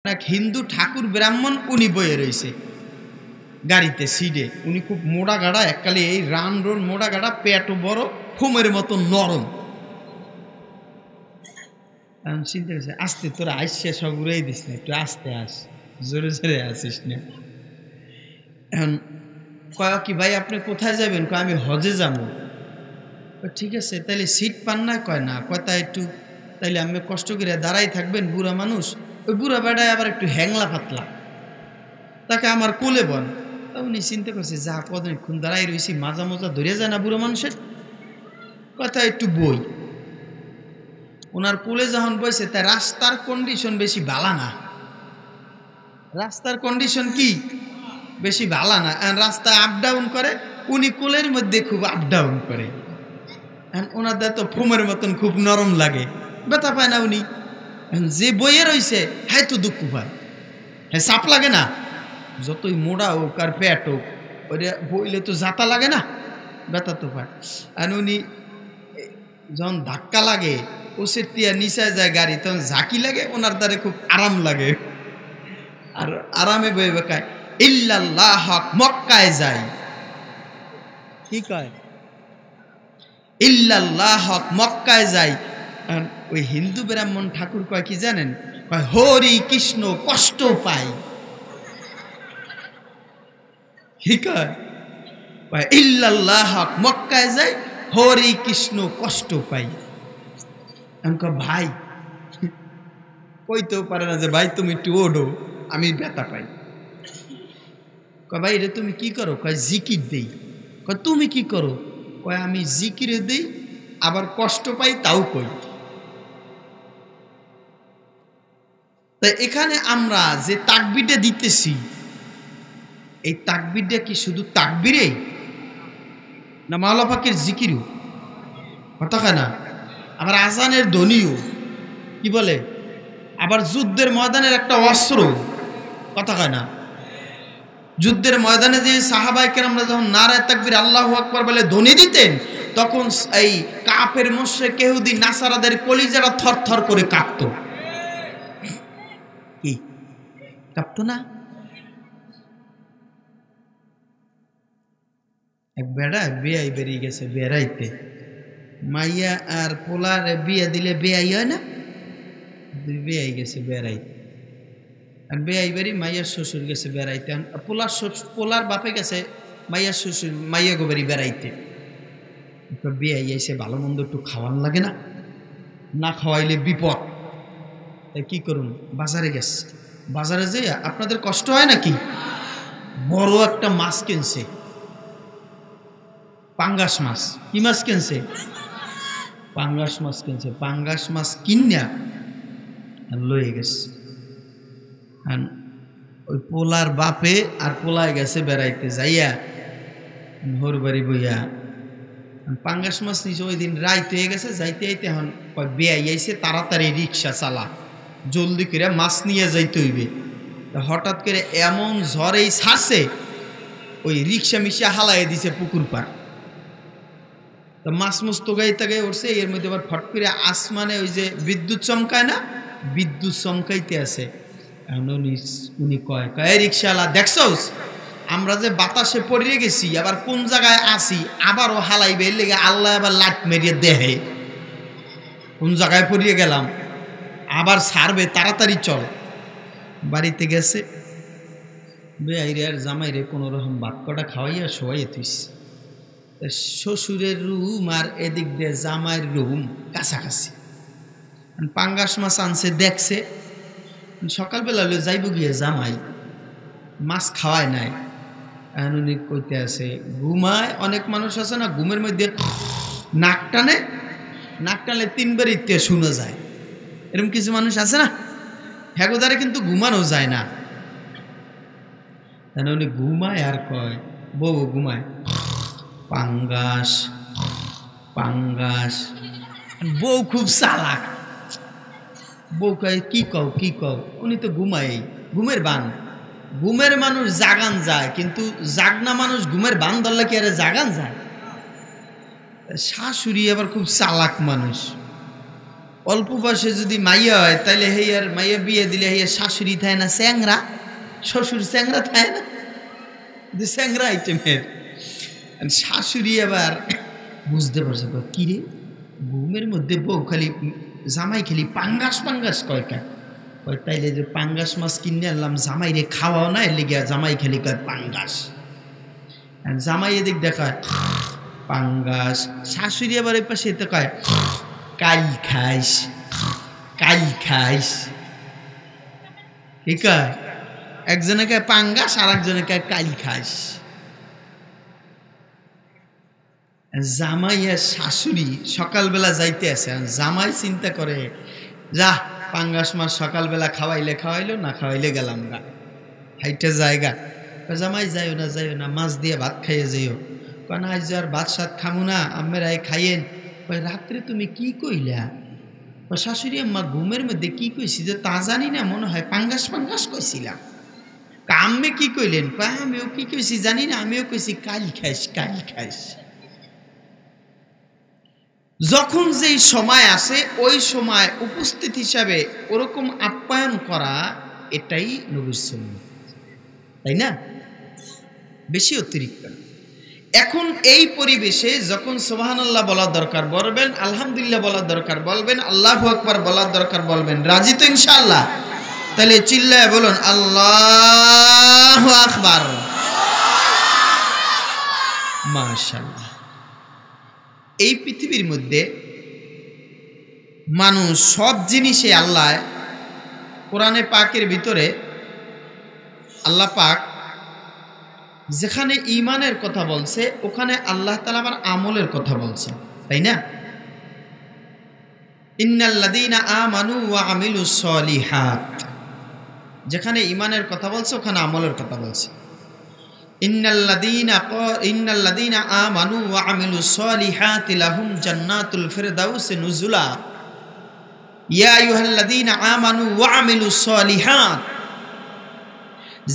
এক হিন্দু ঠাকুর ব্রাহ্মণ উনি বয়ে রয়েছে গাড়িতে সিটে। উনি খুব মোড়া গাড়া, এককালে এই রান রোন মোড়া গাড়া, পেটও বড়, ফোমের মতো নরম। চিন্তা করছে আস্তে তোরা আসছে সব উড়াই দিস না, একটু আস্তে আস, জোরে জোরে আসিস না। এখন কয় কি ভাই আপনি কোথায় যাবেন? কয় আমি হজে যাবো। ঠিক আছে তাইলে সিট পান না? কয় না। কয় তা একটু তাইলে আমি কষ্ট করে দাঁড়াই থাকবেন, বুড়া মানুষ। ওই বুড়া বেড়ায় আবার একটু হ্যাংলা পাতলা, তাকে আমার কোলে বল। উনি চিন্তা করছে যা কতক্ষণ দাঁড়াই রয়েছি, মাজা মজা ধরে যায় না বুড়ো মানুষের, কথা একটু বই। ওনার কোলে যখন বইছে তা রাস্তার কন্ডিশন বেশি ভালো না, রাস্তার কন্ডিশন কি বেশি ভালো না। রাস্তায় আপ ডাউন করে, উনি কোলের মধ্যে খুব আপ ডাউন করে। ওনাদের তো ফোমের মতন খুব নরম লাগে, ব্যথা পায় না উনি। যে বইয়ে রয়েছে হ্যাঁ তো দুঃখ পায়, হ্যাঁ চাপ লাগে না, যতই মোড়া হোক আর পেট হোক, ওইটা বইলে তো যাতা লাগে না, ব্যথা তো পায়। আর উনি যখন ধাক্কা লাগে ও সেটিয়া নিচায় যায় গাড়ি, তখন ঝাঁকি লাগে, ওনার দ্বারে খুব আরাম লাগে। আর আরামে বই বেকায় ইল্লাল্লাহ মক্কায় যায়। কি কয়? ইল্লাল্লাহ মক্কায় যায়। ওই হিন্দু ব্রাহ্মণ ঠাকুর কয় কি জানেন? কয় হরি কৃষ্ণ কষ্ট পায়। কি কয়? ইল্লাল্লাহ মক্কায় যায়, হরি কৃষ্ণ কষ্ট পাই। ভাই কইতেও পারে না যে ভাই তুমি একটু ওডো, আমি ব্যথা পাই। কয় ভাই এটা তুমি কি করো? কয় জিকির দেই। কয় তুমি কি করো? কয় আমি জিকিরে দেই, আবার কষ্ট পাই তাও কই। তাই এখানে আমরা যে তাকবীরটা দিতেছি, এই তাকবীরটা কি শুধু তাকবীরে না মাওলা পাকের জিকিরও? কথা হয় না? আবার আজানের ধ্বনিও কি বলে, আবার যুদ্ধের ময়দানের একটা অস্ত্র। কথা হয় না? যুদ্ধের ময়দানে যে সাহাবায়ে কেরামরা যখন নারায়ে তাকবীর আল্লাহু আকবার বলে ধ্বনি দিতেন, তখন এই কাফের মুশরিক ইহুদি নাসারাদের কলিজারা থরথর করে কাঁপতো। কি কাঁপতো না? এক বেড়া বেয়াই বেরিয়ে গেছে বেড়াইতে, মাইয়া আর পোলার বিয়ে দিলে বেয়াই হয় না? বেয়াই গেছে বেড়াইতে, আর বেয়াই বেরি মাইয়ার শ্বশুর গেছে বেড়াইতে, পোলার বাপে গেছে মাইয়ার শ্বশুর মাইয়া গোবারি বেড়াইতে। বেয়াই এসে ভালো মন্দ একটু খাওয়ান লাগে না, না খাওয়াইলে বিপদ। তাই কি করুন, বাজারে গেছে। বাজারে যে আপনাদের কষ্ট হয় নাকি? বড় একটা মাছ কিনছে, পাঙ্গাস মাছ। কি মাছ কিনছে? পাঙ্গাস মাছ কিনছে। পাঙ্গাস মাছ কিনিয়া লয়ে গেছে। ওই পোলার বাপে আর পোলায় গেছে বেড়াইতে, যাইয়া হোর বাড়ি বইয়া পাঙ্গাস মাছ নিছে। ওই দিন রাইত হয়ে গেছে, যাইতে যাইতে এখন বেয়াই আইছে, তাড়াতাড়ি রিক্সা চালা, জলদি করে মাছ নিয়ে যাইতে হইবে। হঠাৎ করে এমন ঝড়েই ছাড়ছে, ওই রিক্সা মিশা হালাই দিছে পুকুর পার। তো মাছ মুছ তোগাই তাগাই উঠছে, এর মধ্যে আবার ফট করে আসমানে ওই যে বিদ্যুৎ চমকায় না, বিদ্যুৎ চমকাইতে আছে। উনি কয় রিক্সাওয়ালা দেখছস আমরা যে বাতাসে পড়িয়ে গেছি, আবার কোন জায়গায় আসি, আবারও হালাইবে, এর লেগে আল্লাহ আবার লাট মেরিয়ে দেহে কোন জায়গায় পড়িয়ে গেলাম, আবার ছাড়বে, তাড়াতাড়ি চল। বাড়িতে গেছে, বেআইরে আর জামাইরে কোনো রকম ভাত কটা খাওয়াইয়া শোয়াইয়া তুইস। শ্বশুরের রুম আর এদিক দিয়ে জামাইয়ের রুম কাছাকাছি। পাঙ্গাস মাছ আনছে, দেখছে। সকালবেলা হলে যাইব গিয়ে জামাই, মাছ খাওয়ায় নাই। উনি কইতে আছে ঘুমায়। অনেক মানুষ আছে না ঘুমের মধ্যে নাক টানে, নাক টানলে তিনবার ইত্যা শোনা যায়, এরকম কিছু মানুষ আছে না, হ্যাগোদারে কিন্তু ঘুমানো যায় না। উনি ঘুমায় আর কয় বউ ঘুমায় পাঙ্গাস পাঙ্গাস। বউ খুব চালাক, বউ কয় কি কও কি কও? উনি তো ঘুমায়, ঘুমের বান। ঘুমের মানুষ জাগান যায়, কিন্তু জাগনা মানুষ ঘুমের বান ধরলে কি আরে জাগান যায়? শাশুড়ি আবার খুব চালাক মানুষ, অল্প বয়সে যদি মাইয়া হয় তাহলে হেয়ার মাইয়া বিয়ে দিলে হেয়া শাশুড়ি থাকে না স্যাংরা, শ্বশুর স্যাংরা থাকে না, যে স্যাংরা আইটেমের। শাশুড়ি আবার বুঝতে পারছে কিরে ঘুমের মধ্যে বউ খালি জামাই খালি পাঙ্গাস পাঙ্গাস কয়টা কয়, তাইলে যে পাঙ্গাস মাছ কিনে আনলাম জামাই রে খাওয়াও না, এর লেগে জামাই খালি কয় পাঙ্গাস। জামাই এদিক দেখায় পাঙ্গাস, শাশুড়ি আবার এই পাশে এতে কয় কাল খাইস, কাল খাইস। ঠিক আছে, একজনে কয় পাঙ্গাস আর একজনে কয় কাল খাইস। জামাই আর শাশুড়ি সকালবেলা যাইতে আছে, জামাই চিন্তা করে যা পাঙ্গাস মাছ সকালবেলা খাওয়াইলে খাওয়াইলো, না খাওয়াইলে গেলাম গা হাইটা জায়গা। জামাই যাইও না, মাছ দিয়ে ভাত খাইয়ে যাইও। কারণ আজ আর ভাত সাত খামু না, আম্মের আয় খাইয়েন। রাত্রে তুমি কি কইলা? শাশুড়ি আম্মা ঘুমের মধ্যে কি কইছি যে তা জানি না, মনে হয় পাঙ্গাস পাঙ্গাস কইছিলাম। আম্মে কি কইলেন? আমিও কি কইছি জানি না, আমিও কইছি কাল খাইস, কাল খাইস। যখন যেই সময় আসে ওই সময় উপস্থিত হিসাবে ওরকম আপ্যায়ন করা, এটাই নবীর সুন্নাত, তাই না? বেশি অতিরিক্ত। এখন এই পরিবেশে যখন সুবহানাল্লাহ বলার দরকার বলবেন, আলহামদুলিল্লাহ বলার দরকার বলবেন, আল্লাহু আকবার বলার দরকার বলবেন। রাজি তো ইনশাআল্লাহ? তাহলে চিল্লায় বলুন আল্লাহু আকবার। মাশাআল্লাহ। এই পৃথিবীর মধ্যে মানুষ সব জিনিসে আল্লাহ কোরআনে পাকের ভিতরে আল্লাহ পাক যেখানে ঈমানের কথা বলছে ওখানে আল্লাহ তাআলা আবার আমলের কথা বলছে, তাই না? ইন্নাল্লাযীনা আমানু ওয়া আমিলুস সলিহাত, যেখানে ঈমানের কথা বলছে ওখানে আমলের কথা বলছে। ইন্নাল্লাযীনা আমানু ওয়া আমিলুস সলিহাতি লাহুম জান্নাতুল ফিরদাউসি নুজুলা। ইয়া আইয়ুহাল্লাযীনা আমানু ওয়া আমিলুস সলিহাত,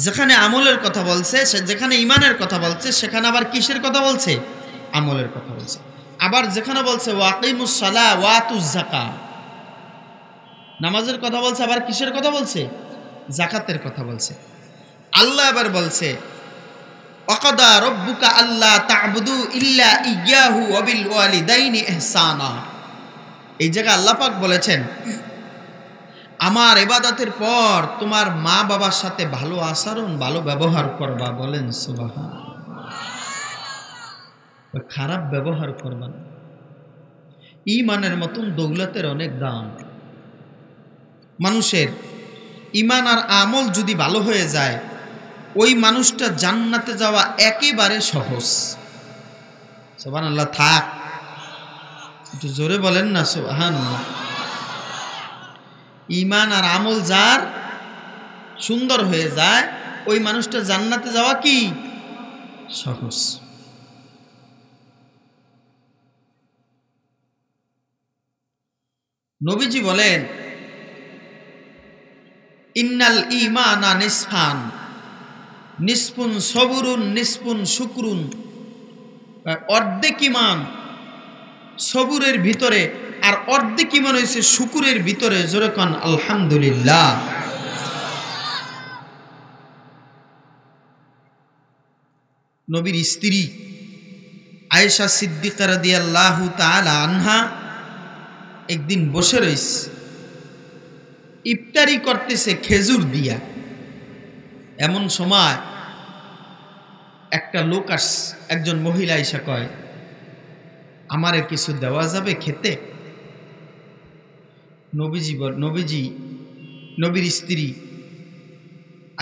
যেখানে আমলের কথা বলছে, যেখানে ঈমানের কথা বলছে সেখানে আবার কিসের কথা বলছে? আমলের কথা বলছে। আবার যেখানে বলছে ওয়াকিমুস সালাহ ওয়া আতুজ যাকাত, নামাজের কথা বলছে, আবার কিসের কথা বলছে? যাকাতের কথা বলছে। আল্লাহ আবার বলছে ওয়াকাদা রাব্বুকা আল্লা তা'বুদু ইল্লা ইয়্যাহু ওয়া বিল ওয়ালিদাইনি ইহসানা। এই জায়গায় আল্লাহ পাক বলেছেন আমার ইবাদতের পর তোমার মা বাবার সাথে ভালো আচরণ, ভালো ব্যবহার করবা। বলেন সুবহানাল্লাহ। খারাপ ব্যবহার করবা না। ঈমানের মতন দৌলতের অনেক দাম। মানুষের ঈমান আর আমল যদি ভালো হয়ে যায়, ওই মানুষটা জান্নাতে যাওয়া একেবারে সহজ। সুবহানাল্লাহ। থাক, একটু জোরে বলেন না সুবহানাল্লাহ। ঈমান আর আমল যার সুন্দর হয়ে যায়, ওই মানুষটা জান্নাতে যাওয়া কি সহজ। নবীজি বলেন ইন্নাল ঈমানা নিসফান, নিসফুন সবরুন নিসফুন শুকরুন। অর্ধেক ঈমান সবুরের ভিতরে আর অর্ধেক ঈমান হয়েছে শুকুরের ভিতরে। জোরে কোন আলহামদুলিল্লাহ। নবীর স্ত্রী আয়েশা সিদ্দিকা রাদিয়াল্লাহু তাআলা আনহা একদিন বসে রইছে, ইফতারি করতেছে খেজুর দিয়া। এমন সময় একটা লোক আসছে, একজন মহিলা আয়েশা কয় আমারে কিছু দেওয়া যাবে খেতে? নবীর স্ত্রী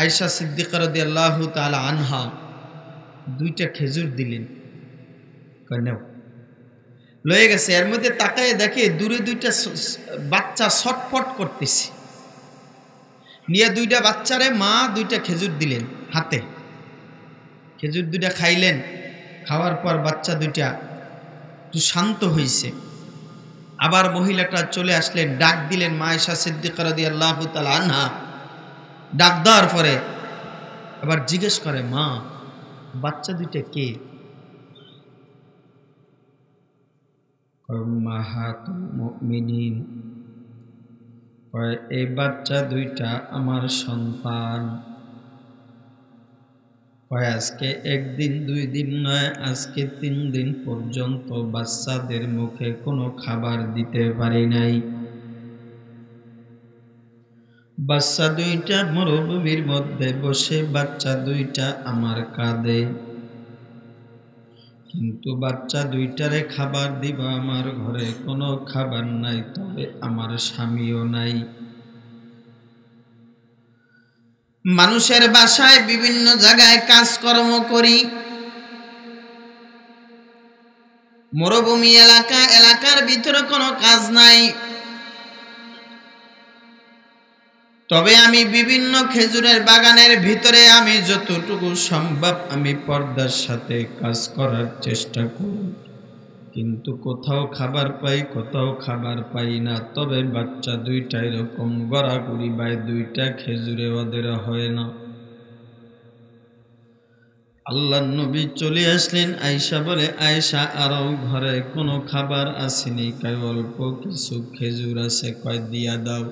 আয়েশা সিদ্দিকা রাদিয়াল্লাহু তাআলা আনহা দুইটা খেজুর দিলেন। কয় নাও। লয়ে গেছে, এর মধ্যে তাকায় দেখে দূরে দুইটা বাচ্চা ছটফট করতেছে। নিয়ে দুইটা বাচ্চারে মা দুইটা খেজুর দিলেন হাতে। খেজুর দুইটা খাইলেন, খাওয়ার পর বাচ্চা দুইটা একটু শান্ত হয়েছে। আবার মহিলাটা চলে আসলেন, ডাক দিলেন মা আয়েশা সিদ্দিকা রাদিয়াল্লাহু তাআলা আনহা। ডাক দেওয়ার পরে আবার জিজ্ঞেস করে মা বাচ্চা দুইটা কে? উম্মাহাতুল মুমিনিন এই বাচ্চা দুইটা আমার সন্তান। আজকে একদিন 2 দিন নয়, আজকে 3 দিন পর্যন্ত বাচ্চাদের মুখে কোনো খাবার দিতে পারি নাই। বাচ্চা দুইটা মরুভূমির মধ্যে বসে বাচ্চা দুইটা আমার কাঁদে, কিন্তু বাচ্চা দুইটারে খাবার দিব, আমার ঘরে কোনো খাবার নাই, তবে আমার স্বামীও নাই। মানুষের বাসায় বিভিন্ন জায়গায় কাজকর্ম করি, মরুভূমি এলাকার ভিতরে কোনো কাজ নাই, তবে আমি বিভিন্ন খেজুরের বাগানের ভিতরে আমি যতটুকু সম্ভব আমি পর্দার সাথে কাজ করার চেষ্টা করি, কিন্তু কোথাও খাবার পাই না। তবে বাচ্চা দুইটা এরকম গড়াগড়ি বাই, 2টা খেজুরে ওদের হয় না। আল্লাহর নবী চলে আসলেন, আয়েশা বলে, আয়েশা আরও ঘরে কোনো খাবার আসেনি? কয় অল্প কিছু খেজুর আছে, কয় দিয়া দাও।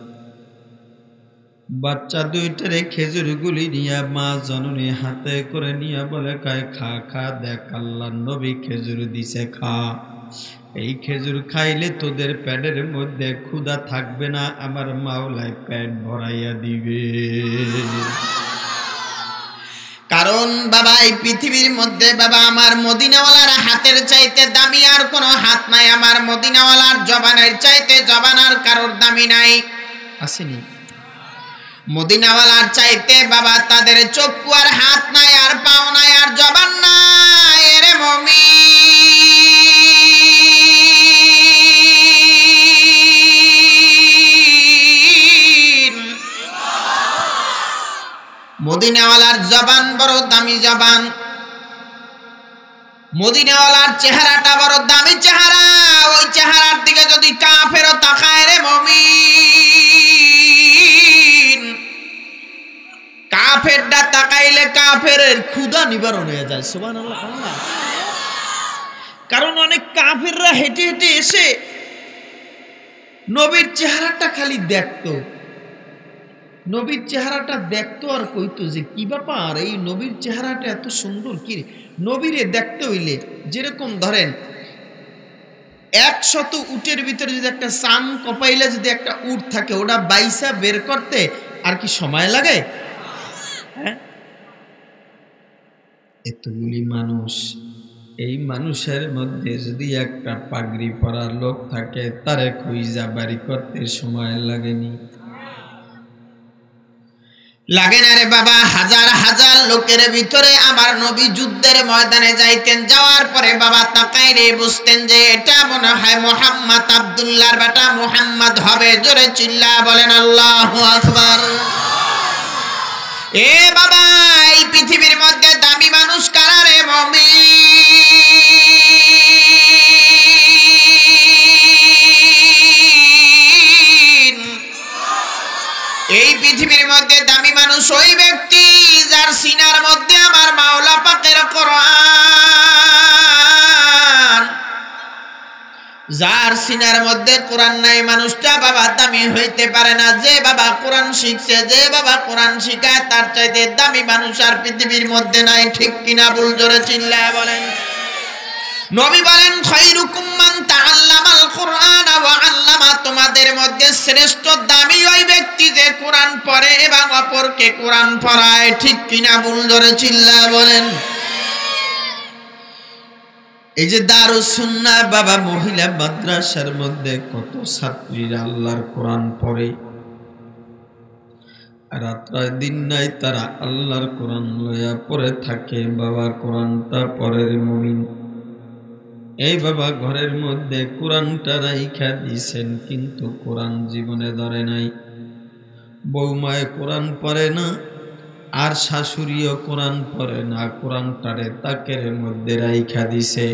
বাচ্চা দুইটারে খেজুরগুলি নিয়ে মা জননী হাতে করে নিয়ে বলে, কয় খা খা, দেখ আল্লাহর নবী খেজুর দিছে, খা। এই খেজুর খাইলে তোদের পেটের মধ্যে ক্ষুধা থাকবে না, আমার মাওলায় পেট ভরাইয়া দিবে। কারণ বাবা, এই পৃথিবীর মধ্যে বাবা আমার মদিনাওয়ালার হাতের চাইতে দামি আর কোনো হাত নাই, আমার মদিনাওয়ালার জবানের চাইতে জবান আর কারোর দামি নাই, আসেনি? মদিনাওয়ালার চাইতে বাবা তাদের চক্ষু আর হাত নাই, আর পাও নাই, আর জবান নাই রে মুমিন। মদিনাওয়ালার জবান বড় দামি জবান, মদিনাওয়ালার চেহারাটা বড় দামি চেহারা। ওই চেহারার দিকে যদি কাফেরও তাকায় রে মুমিন, কাফেরটা তাকাইলে কাফের ক্ষুধা নিবারণ হয়ে যায়। সুবহানাল্লাহ। কারণ অনেক কাফেররা হেঁটে হেঁটে এসে নবীর চেহারাটা খালি দেখতো, নবীর চেহারাটা দেখতো আর কইতো যে কি ব্যাপার, এই নবীর চেহারাটা এত সুন্দর, কি নবীরে দেখতে হইলে যেরকম ধরেন 100 উটের ভিতরে যদি একটা সাম কপাইলে যদি একটা উট থাকে, ওটা বাইসা বের করতে আর কি সময় লাগে? হ্যাঁ, এতগুলি মানুষ, এই মানুষের মধ্যে যদি একটা পাগড়ি পরা লোক থাকে, তারে খুঁজা বাড়ি করতে সময় লাগেনি? লাগে না রে বাবা। হাজার হাজার লোকের ভিতরে আমার নবী যুদ্ধের ময়দানে যাইতেন, যাওয়ার পরে বাবা তাকায় রে বুঝতেন যে এটা মনে হয় মুহাম্মদ আব্দুল্লাহর বেটা মুহাম্মদ হবে। জোরে চিল্লা বলেন আল্লাহু আকবার। এ বাবা, এই পৃথিবীর মধ্যে দামি মানুষ কারা রে মুমিন? এই পৃথিবীর মধ্যে দামি মানুষ ওই ব্যক্তি যার সিনার মধ্যে আমার মাওলা পাকের কোরআন, যার সিনার মধ্যে কোরআন নাই, মানুষটা বাবা দামি হইতে পারে না। যে বাবা কোরআন শিখছে, যে বাবা কোরআন শিখায়, তার চাইতে দামি মানুষ আর পৃথিবীর মধ্যে নাই। ঠিক কিনা বল? জোরে চিল্লায় বলেন। নবী বলেন, খায়রুকুম মান তাআল্লামাল কুরআন ওয়া আল্লামা, তোমাদের মধ্যে শ্রেষ্ঠ দামি ওই ব্যক্তি যে কোরআন পড়ে এবং অপরকে কোরআন পড়ায়। ঠিক কিনা বল? জোরে চিল্লায় বলেন। এই যে দারুস সুন্নাহ বাবা মহিলা মাদ্রাসার মধ্যে কত ছাত্রীরা আল্লাহর কোরআন পড়ে, রাত দিন নাই তারা আল্লাহর কোরআন লইয়া পড়ে থাকে। বাবা কোরআনটা পড়ে রে মুমিন। এই বাবা ঘরের মধ্যে কোরআনটা রাইখা দিয়েছেন, কিন্তু কোরআন জীবনে ধরে নাই। বৌমায় কোরআন পড়ে না, আর শাশুড়িও কোরআন পড়ে না, কোরআনটারে তাকের মধ্যে রাইখা দিছে।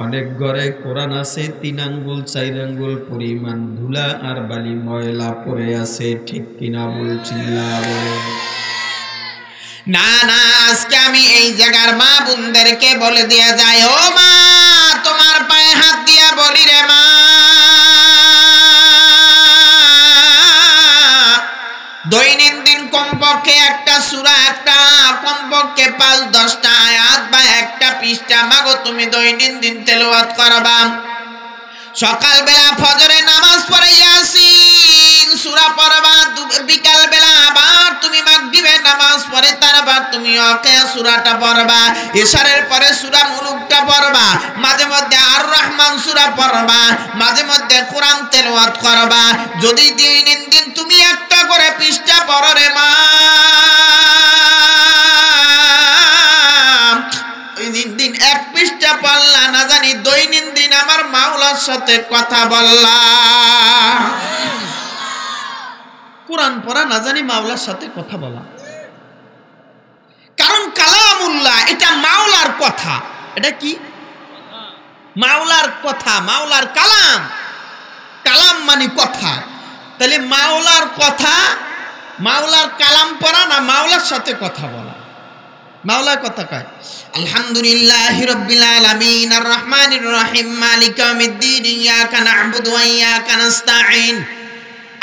অনেক ঘরে কোরআন আছে, 3 আঙ্গুল 4 আঙ্গুল পরিমাণ ধুলা আর বালি ময়লা পড়ে আছে। ঠিক কিনা বলছিলা? না না, আজকে আমি এই জায়গার মা বোনদেরকে বলে দিয়া যাই, ও মা, তোমার পায়ে হাত দিয়া বলি রে মা, কমপক্ষে একটা সূরা, একটা কমপক্ষে ৫-১০টা আয়াত বা একটা পৃষ্ঠা মাগো তুমি দৈনন্দিন তেলাওয়াত করবা। সকালবেলা ফজরে নামাজ পড়ে ইয়াসিন সূরা পড়বা, বিকালবেলা আবার তুমি মাগরিবের নামাজ পড়ে তারপর তুমি ওয়াকিয়া সূরাটা পড়বা, ইশারের পরে সূরা মুলুকটা পড়বা, মাঝে মধ্যে আর রহমান সূরা পড়বা, মাঝে মধ্যে কোরআন তেলাওয়াত করবা। যদি দিন তুমি একটা করে পৃষ্ঠা পড়ো রে মা, দিন এক পৃষ্ঠা পড়লা না জানি দৈনন্দিন আমার মাওলার সাথে কথা বললা। কোরআন পড়া না জানি মাওলার সাথে কথা বলা, কারণ কালামুল্লাহ এটা মাওলার কথা। এটা কি? মাওলার কথা, মাওলার কালাম। কালাম মানে কথা। তাহলে মাওলার কথা, মাওলার কালাম পড়া না মাওলার সাথে কথা বলা? মাওলার কথা কয় আলহামদুলিল্লাহি রাব্বিল আলামিন আর রহমানির রহিম মালিক ইয়াউমিদ্দিন ইয়াকা না'বুদু ওয়া ইয়াকা নাস্তাঈন।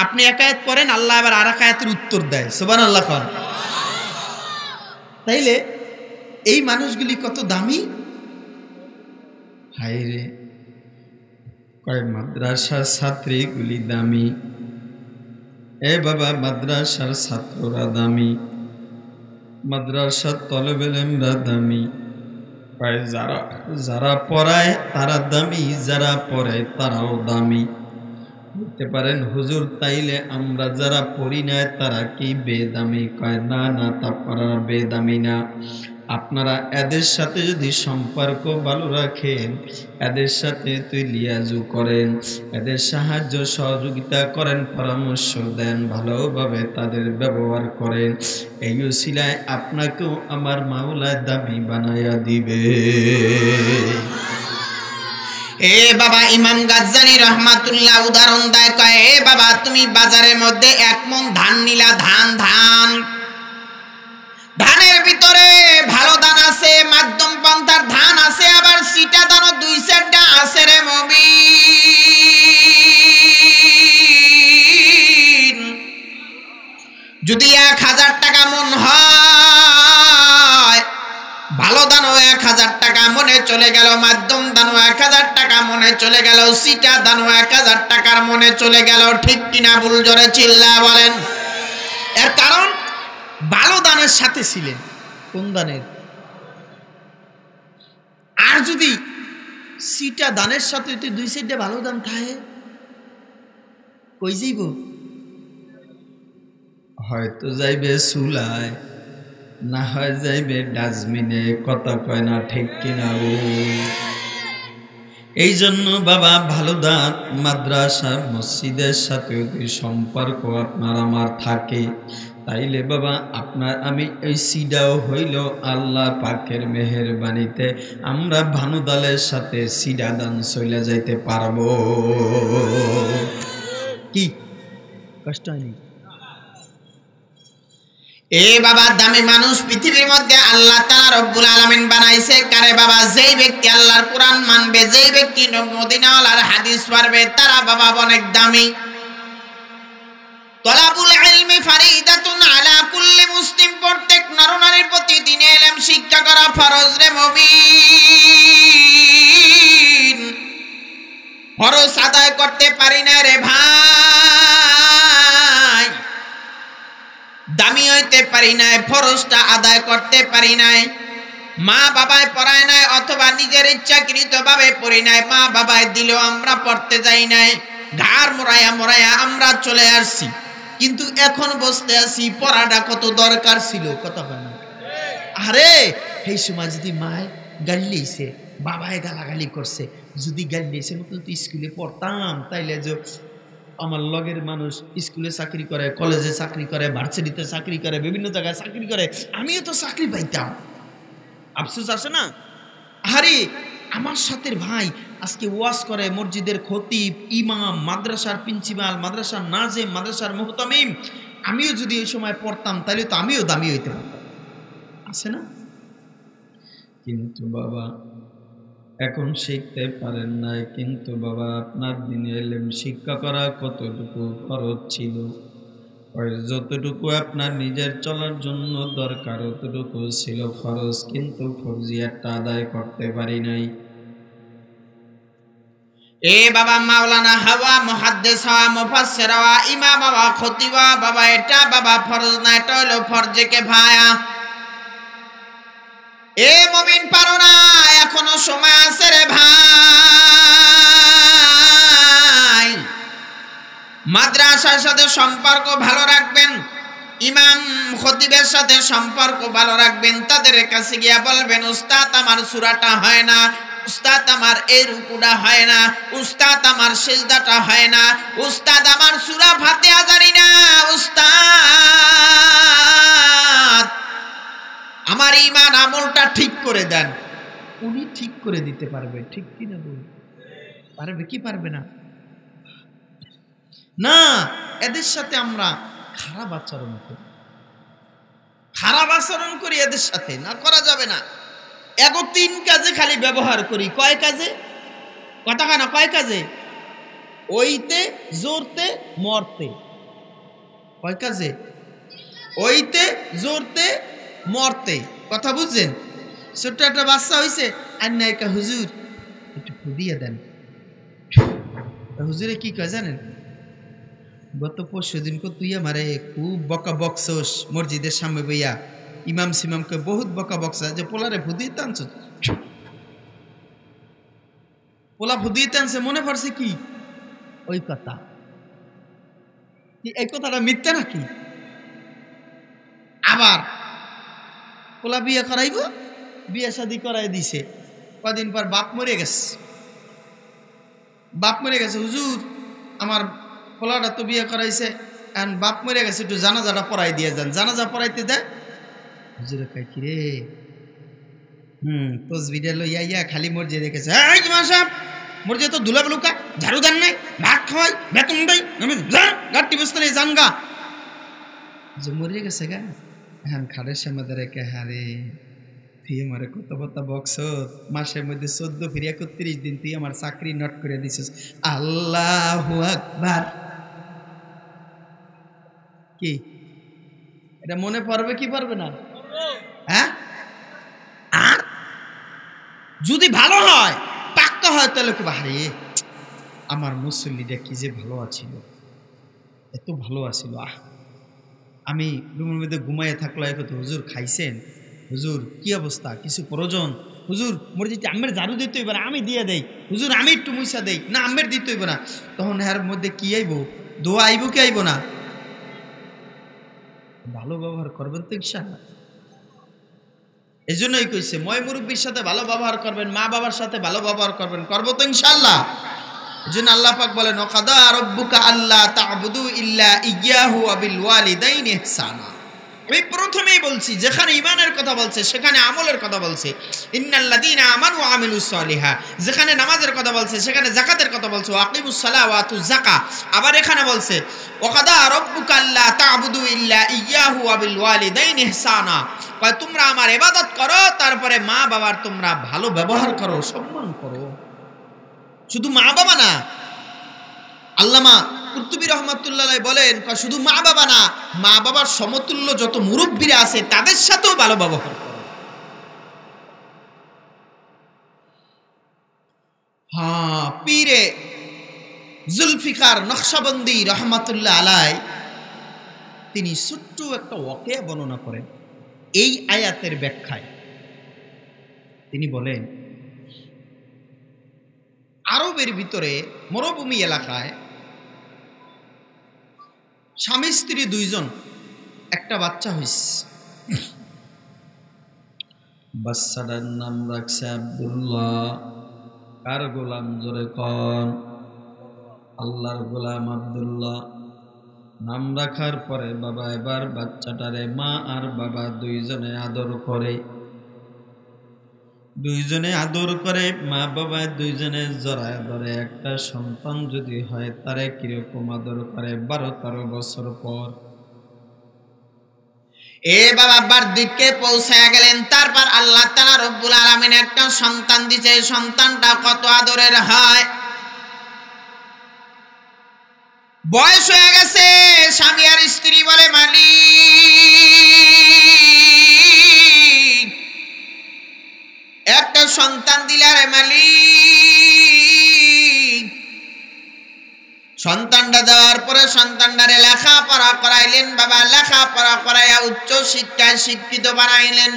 আপনি এক আয়াত পড়েন, আল্লাহ আবার আর এক আয়াতের উত্তর দেয়। সুবহানাল্লাহ। তাইলে এই মানুষগুলি কত দামি! হায় রে, কয় মাদ্রাসার ছাত্রীগুলি দামি। এ বাবা, মাদ্রাসার ছাত্ররা দামি, মাদ্রাসার তলেবেল এমরা দামি। কয় যারা যারা পড়ায় তারা দামি, যারা পড়ায় তারাও দামি। বলতে পারেন হুজুর তাইলে আমরা যারা পড়ি না তারা কি বেদামি? কয় না না, তারা বেদামি না। আপনারা এদের সাথে যদি সম্পর্ক ভালো রাখেন, এদের সাথে তুই লিয়াজু করেন, এদের সাহায্য সহযোগিতা করেন, পরামর্শ দেন, ভালোভাবে তাদের ব্যবহার করেন, এই উসিলায় আপনাকেও আমার মাওলা দামি বানায়া দিবে। এ বাবা, ইমাম গাজ্জালি রহমাতুল্লাহ উদাহরণ দেয়, কয় এ বাবা তুমি বাজারের মধ্যে ১ মণ ধান নিলা, ধান ধানের ভিতরে ভালো ধান আছে, মাধ্যম পন্থার ধান আছে, আবার সিটা ধানও ২-৪টা আছে রে মুমিন। যদি ১,০০০ টাকা মন হয়, ভালো ধানও ১,০০০ টাকা মনে চলে গেল, মাধ্যম ধানও ১,০০০ টাকা মনে চলে গেল, সিটা ধানও ১,০০০ টাকার মনে চলে গেল। ঠিক কিনা? ভুল জোরে চিল্লা বলেন। এর কারণ ভালো দানের সাথে ছিলেন। কোন দানের? আর যদি সিটা দানের সাথে ২-৪টা ভালো দান থাকে, কই যাইব? হয়তো যাইবে চুলায়, না হয় যাইবে ডাস্টবিনে। কথা কয় না ঠিক কিনা? এই জন্য বাবা, ভালো দান মাদ্রাসা মসজিদের সাথে যদি সম্পর্ক আপনার আমার থাকে, তাইলে বাবা আপনার আমি এই সিডাও হইল আল্লাহ পাকের মেহেরবানিতে আমরা ভানুদালের সাথে সিডা দান চলে যাইতে পারবো। কি কষ্ট হয়নি? এ বাবা, দামি মানুষ পৃথিবীর মধ্যে আল্লাহ তাআলা রব্বুল আলামিন বানাইছে কারে বাবা? যেই ব্যক্তি আল্লাহর কোরআন মানবে, যেই ব্যক্তি মদিনাওয়ালার হাদিস পড়বে, তারা বাবা অনেক দামি। তলাবুল ইলমি ফারিদাতুন আলা কুল্লি মুসলিম। প্রত্যেক নরনারীর প্রতি দ্বীনে ইলম শিক্ষা করা ফরজ রে মুমিন। ফরজ আদায় করতে পারি না রে ভাই, দামি হইতে পারি নাই, ফরজটা আদায় করতে পারি নাই, মা বাবায় পড়ায় নাই, অথবা নিজের ইচ্ছাকৃত ভাবে পড়ি নাই, মা বাবায় দিলেও আমরা পড়তে যাই নাই, ঘাড় মোড়াইয়া আমরা চলে আসছি। কিন্তু এখন বসতে আছি, পড়াটা কত দরকার ছিল। কথা বলে না? আরে এই সময় যদি মায় গালিয়েছে, বাবায় গালাগালি করছে, যদি গালিয়েছে মতন তো স্কুলে পড়তাম, তাইলে যে আমার লগের মানুষ স্কুলে চাকরি করে, কলেজে চাকরি করে, ভার্সিটিতে চাকরি করে, বিভিন্ন জায়গায় চাকরি করে, আমিও তো চাকরি পাইতাম। আফসোস আছে না? আরে আমার সাথে ভাই আজকে ওয়াজ করে, মসজিদের খতিব, ইমাম, মাদ্রাসার প্রিন্সিপাল, মাদ্রাসার নাজেম, মাদ্রাসার মুহতামিম, আমিও যদি এই সময় পড়তাম তাহলে তো আমিও দামি হইতে পারতাম। আছে না? কিন্তু বাবা এখন শিখতে পারেন নাই। কিন্তু বাবা আপনার দিনে এলেম শিক্ষা করা কতটুকু ফরজ ছিল, যতটুকু আপনার নিজের চলার জন্য দরকার ততটুকু ছিল ফরজ, কিন্তু ফরজিয়াতটা আদায় করতে পারি নাই। এ বাবা মাওলানা হাওয়া মুহাদ্দিস হওয়া মুফাসসির হওয়া ইমাম হওয়া খতিব হওয়া বাবা এটা বাবা ফরজ না, এটা হলো ফরজে কিফায়া। এ মুমিন পারো না, এখনো সময় আছে রে ভাই। মাদ্রাসার সাথে সম্পর্ক ভালো রাখবেন, ইমাম খতিবের সাথে সম্পর্ক ভালো রাখবেন। তাদের কাছে গিয়া বলবেন উস্তাদ আমার সূরাটা হয় না, উস্তাদ আমার এই রুকুটা হয় না, উস্তাদ আমার সিজদাটা হয় না, উস্তাদ আমার সূরা ফাতিহা জানি না, উস্তাদ আমার ঈমান আমলটা ঠিক করে দেন। উনি ঠিক করে দিতে পারবে, ঠিক কি না বল? পারবে কি পারবে না? না, এদের সাথে আমরা খারাপ আচরণ করি, খারাপ আচরণ করি এদের সাথে, না করা যাবে না। এগো 3 কাজে খালি ব্যবহার করি। কয় কাজে? কথা না, কয় কাজে? ওইতে, জোরতে, মরতে। কয় কাজে? ওইতে, জোরতে, মরতে। কথা বুঝছেন? ছোট্ট একটা বাচ্চা হয়েছে, আন্নায়কা হুজুর একটু ফুদিয়ে দেন। হুজুরে কি কয় জানেন? গত 4 দিন তুই আমারে খুব বকা বকছস মসজিদের সামনে বইয়া, ইমাম সিমামকে বহুত বকা বকছা যে পোলারে ফুদিয়ে টানছ। পোলা ফুদিয়ে টানছে, মনে পড়ছে কি ওই কথা? এই কথাটা মিথ্যা নাকি? আবার পোলা বিয়ে করাইব, বিয়ে শাদি করাই দিছে, কদিন পর বাপ মরে গেছে। বাপ মরে গেছে, হুজুর আমার পোলাটা তো বিয়ে করাইছে, এখন বাপ মরে গেছে, একটু জানাজাটা পড়াই দিয়ে যান। জানাজা পড়াইতে দেয়। হুজুরে কয় কি রে, তসবিটা লইয়া ইয়া খালি মসজিদে দেখেছে, মসজিদে তো ধুলা বেলুকা, ঝাড়ু দেন নাই, ভাত খাওয়াই, বেতন দেয়, গাড়ি বসতে নেই, জান গা। যে মরে গেছে গা, এখন খাটের সামনে রেখে, হারে তুই আমার কত কথা বকস, মাসের মধ্যে 14 ফিরিয়া 31 দিন তুই আমার চাকরি নট করে দিছিস। আল্লাহু আকবার। কি এটা মনে পড়বে কি পারবে না? হ্যাঁ, আর যদি ভালো হয়, পাক্কা হয়, তাহলে কি বাহারে আমার মুসল্লিটা কি যে ভালো আছিল, এত ভালো আছিল। আমি রুমের মধ্যে ঘুমাইয়ে থাকলো, একথা হুজুর খাইছেন, হুজুর কি অবস্থা, কিছু প্রয়োজন, হুজুর মসজিদে আম্মের ঝাড়ু দিতে হইব না, আমি দিয়ে দেই, হুজুর আমি একটু মুইসা দেই না, আম্মের দিতে হইব না। তখন এর মধ্যে কি আইব? দোয়া আইব কি আইব না? ভালো ব্যবহার করবেন তো ইনশাআল্লাহ। এই জন্যই কইছে ময় মুরব্বীর সাথে ভালো ব্যবহার করবেন, মা বাবার সাথে ভালো ব্যবহার করবেন, করবো তো ইনশাআল্লাহ। এই জন্য আল্লাহ পাক বলেন ওয়াকাদা রাব্বুকা আল্লা তা'বুদু ইল্লা ইয়্যাহু ওয়া বিল ওয়ালিদাইনি ইহসানা। আমি প্রথমেই বলছি, যেখানে ঈমানের কথা বলছে সেখানে আমলের কথা বলছে, ইন্নাল্লাযীনা আমানু ওয়া আমিলুস সালিহাত। যেখানে নামাজের কথা বলছে সেখানে যাকাতের কথা বলছে, ওয়া আকিমুস সালাহ ওয়া আতুজ যাকাত। আবার এখানে বলছে ওয়াকাদা রাব্বুকা আল্লা তা'বুদু ইল্লা ইয়্যাহু ওয়া বিল ওয়ালিদাইনি ইহসানা। কয় তোমরা আমার ইবাদত করো, তারপরে মা বাবার তোমরা ভালো ব্যবহার করো, সম্মান করো। শুধু মা বাবা না, আল্লামা কুরতুবী রহমাতুল্লাহ বলেন শুধু মা বাবা না, মা বাবার সমতুল্য যত মুরব্বীরা আছে তাদের সাথেও ভালো ব্যবহার করো। হ্যাঁ, পীরে জুলফিকার নকশবন্দি রহমাতুল্লাহ আলাই তিনি ছোট্ট একটা ওয়াকিয়া বর্ণনা করেন এই আয়াতের ব্যাখ্যায়। তিনি বলেন আরবের ভিতরে মরুভূমি এলাকায় স্বামী স্ত্রী 2 জন, একটা বাচ্চা হয়েছে। বাচ্চাটার নাম রাখছে আব্দুল্লাহ। কার গোলাম? জোরে কন। আল্লাহর গোলাম আব্দুল্লাহ। নাম রাখার পরে বাবা এবার বাচ্চাটারে মা আর বাবা 2 জনে আদর করে। 2 জনে আদর করে, মা বাবা 2 জনে জড়ায় ধরে। একটা সন্তান যদি হয় তারে কিরকম আদর করে 12-13 বছর পর। এ বাবা বার্ধক্যে পৌঁছায় গেলেন, তারপর আল্লাহ তাআলা রব্বুল আলামিন একটা সন্তান দিয়েছে। সন্তানটা কত আদরের হয়! বয়স হয়ে গেছে, স্বামী আর স্ত্রী বলে মালিক একটা সন্তান দিলে রে মালিক। সন্তানটা দেওয়ার পরে সন্তানটারে লেখাপড়া করাইলেন বাবা, লেখাপড়া করাইয়া উচ্চ শিক্ষায় শিক্ষিত বানাইলেন।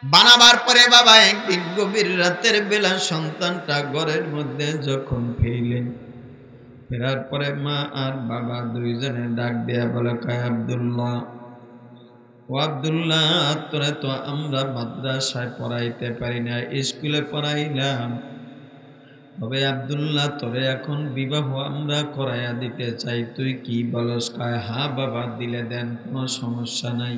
বানাবার পরে বাবা একদিন গভীর রাতের বেলা সন্তানটা ঘরের মধ্যে যখন ফিরলেন, ফেরার পরে মা আর বাবা দুইজনে ডাক দেয়া বলে, কয় আব্দুল্লাহ, ও আব্দুল্লাহ, তোরে তো আমরা মাদ্রাসায় পড়াইতে পারি না, স্কুলে পড়াইলাম, তবে আব্দুল্লাহ তোরে এখন বিবাহ আমরা করাইয়া দিতে চাই, তুই কি বলস? কয় হ্যাঁ বাবা, দিলে দেন, কোনো সমস্যা নাই।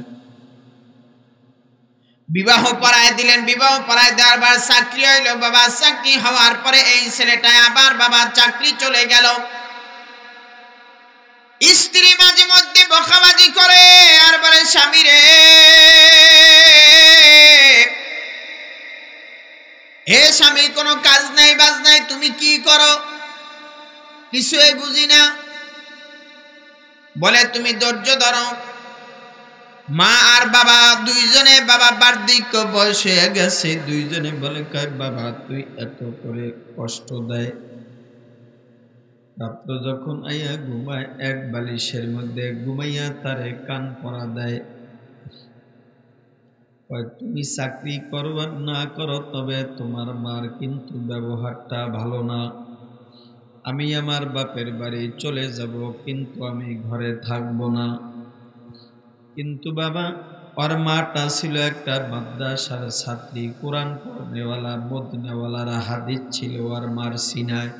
বিবাহ পড়ায় দিলেন। বিবাহ পড়ায় দেওয়ার পর চাকরি হইল বাবা। চাকরি হওয়ার পরে এই ছেলেটা আবার বাবা চাকরি চলে গেল। স্ত্রী মাঝে মধ্যে বকাবাজি করে আর বলে, স্বামী রে, হে স্বামী, কোনো কাজ নাই বাজ নাই, তুমি কি করো? কিছুই বুঝি না। বলে তুমি ধৈর্য ধরো। মা আর বাবা দুইজনে বাবা বার্ধক্য বয়স হয়ে গেছে, দুইজনে বলে, কয় বাবা তুই এত করে কষ্ট দেয়, রাত্র যখন আইয়া ঘুমায় এক বালিশের মধ্যে ঘুমাইয়া তারে কান পরা দেয়। তুমি চাকরি করো আর না করো, তবে তোমার মার কিন্তু ব্যবহারটা ভালো না। আমি আমার বাপের বাড়ি চলে যাব, কিন্তু আমি ঘরে থাকবো না। কিন্তু বাবা, ওর মাটা ছিল একটা মাদ্রাসার ছাত্রী, কোরআন পড়নেওয়ালা, মদিনাওয়ালার হাদিস ছিল ওর মার সিনায়।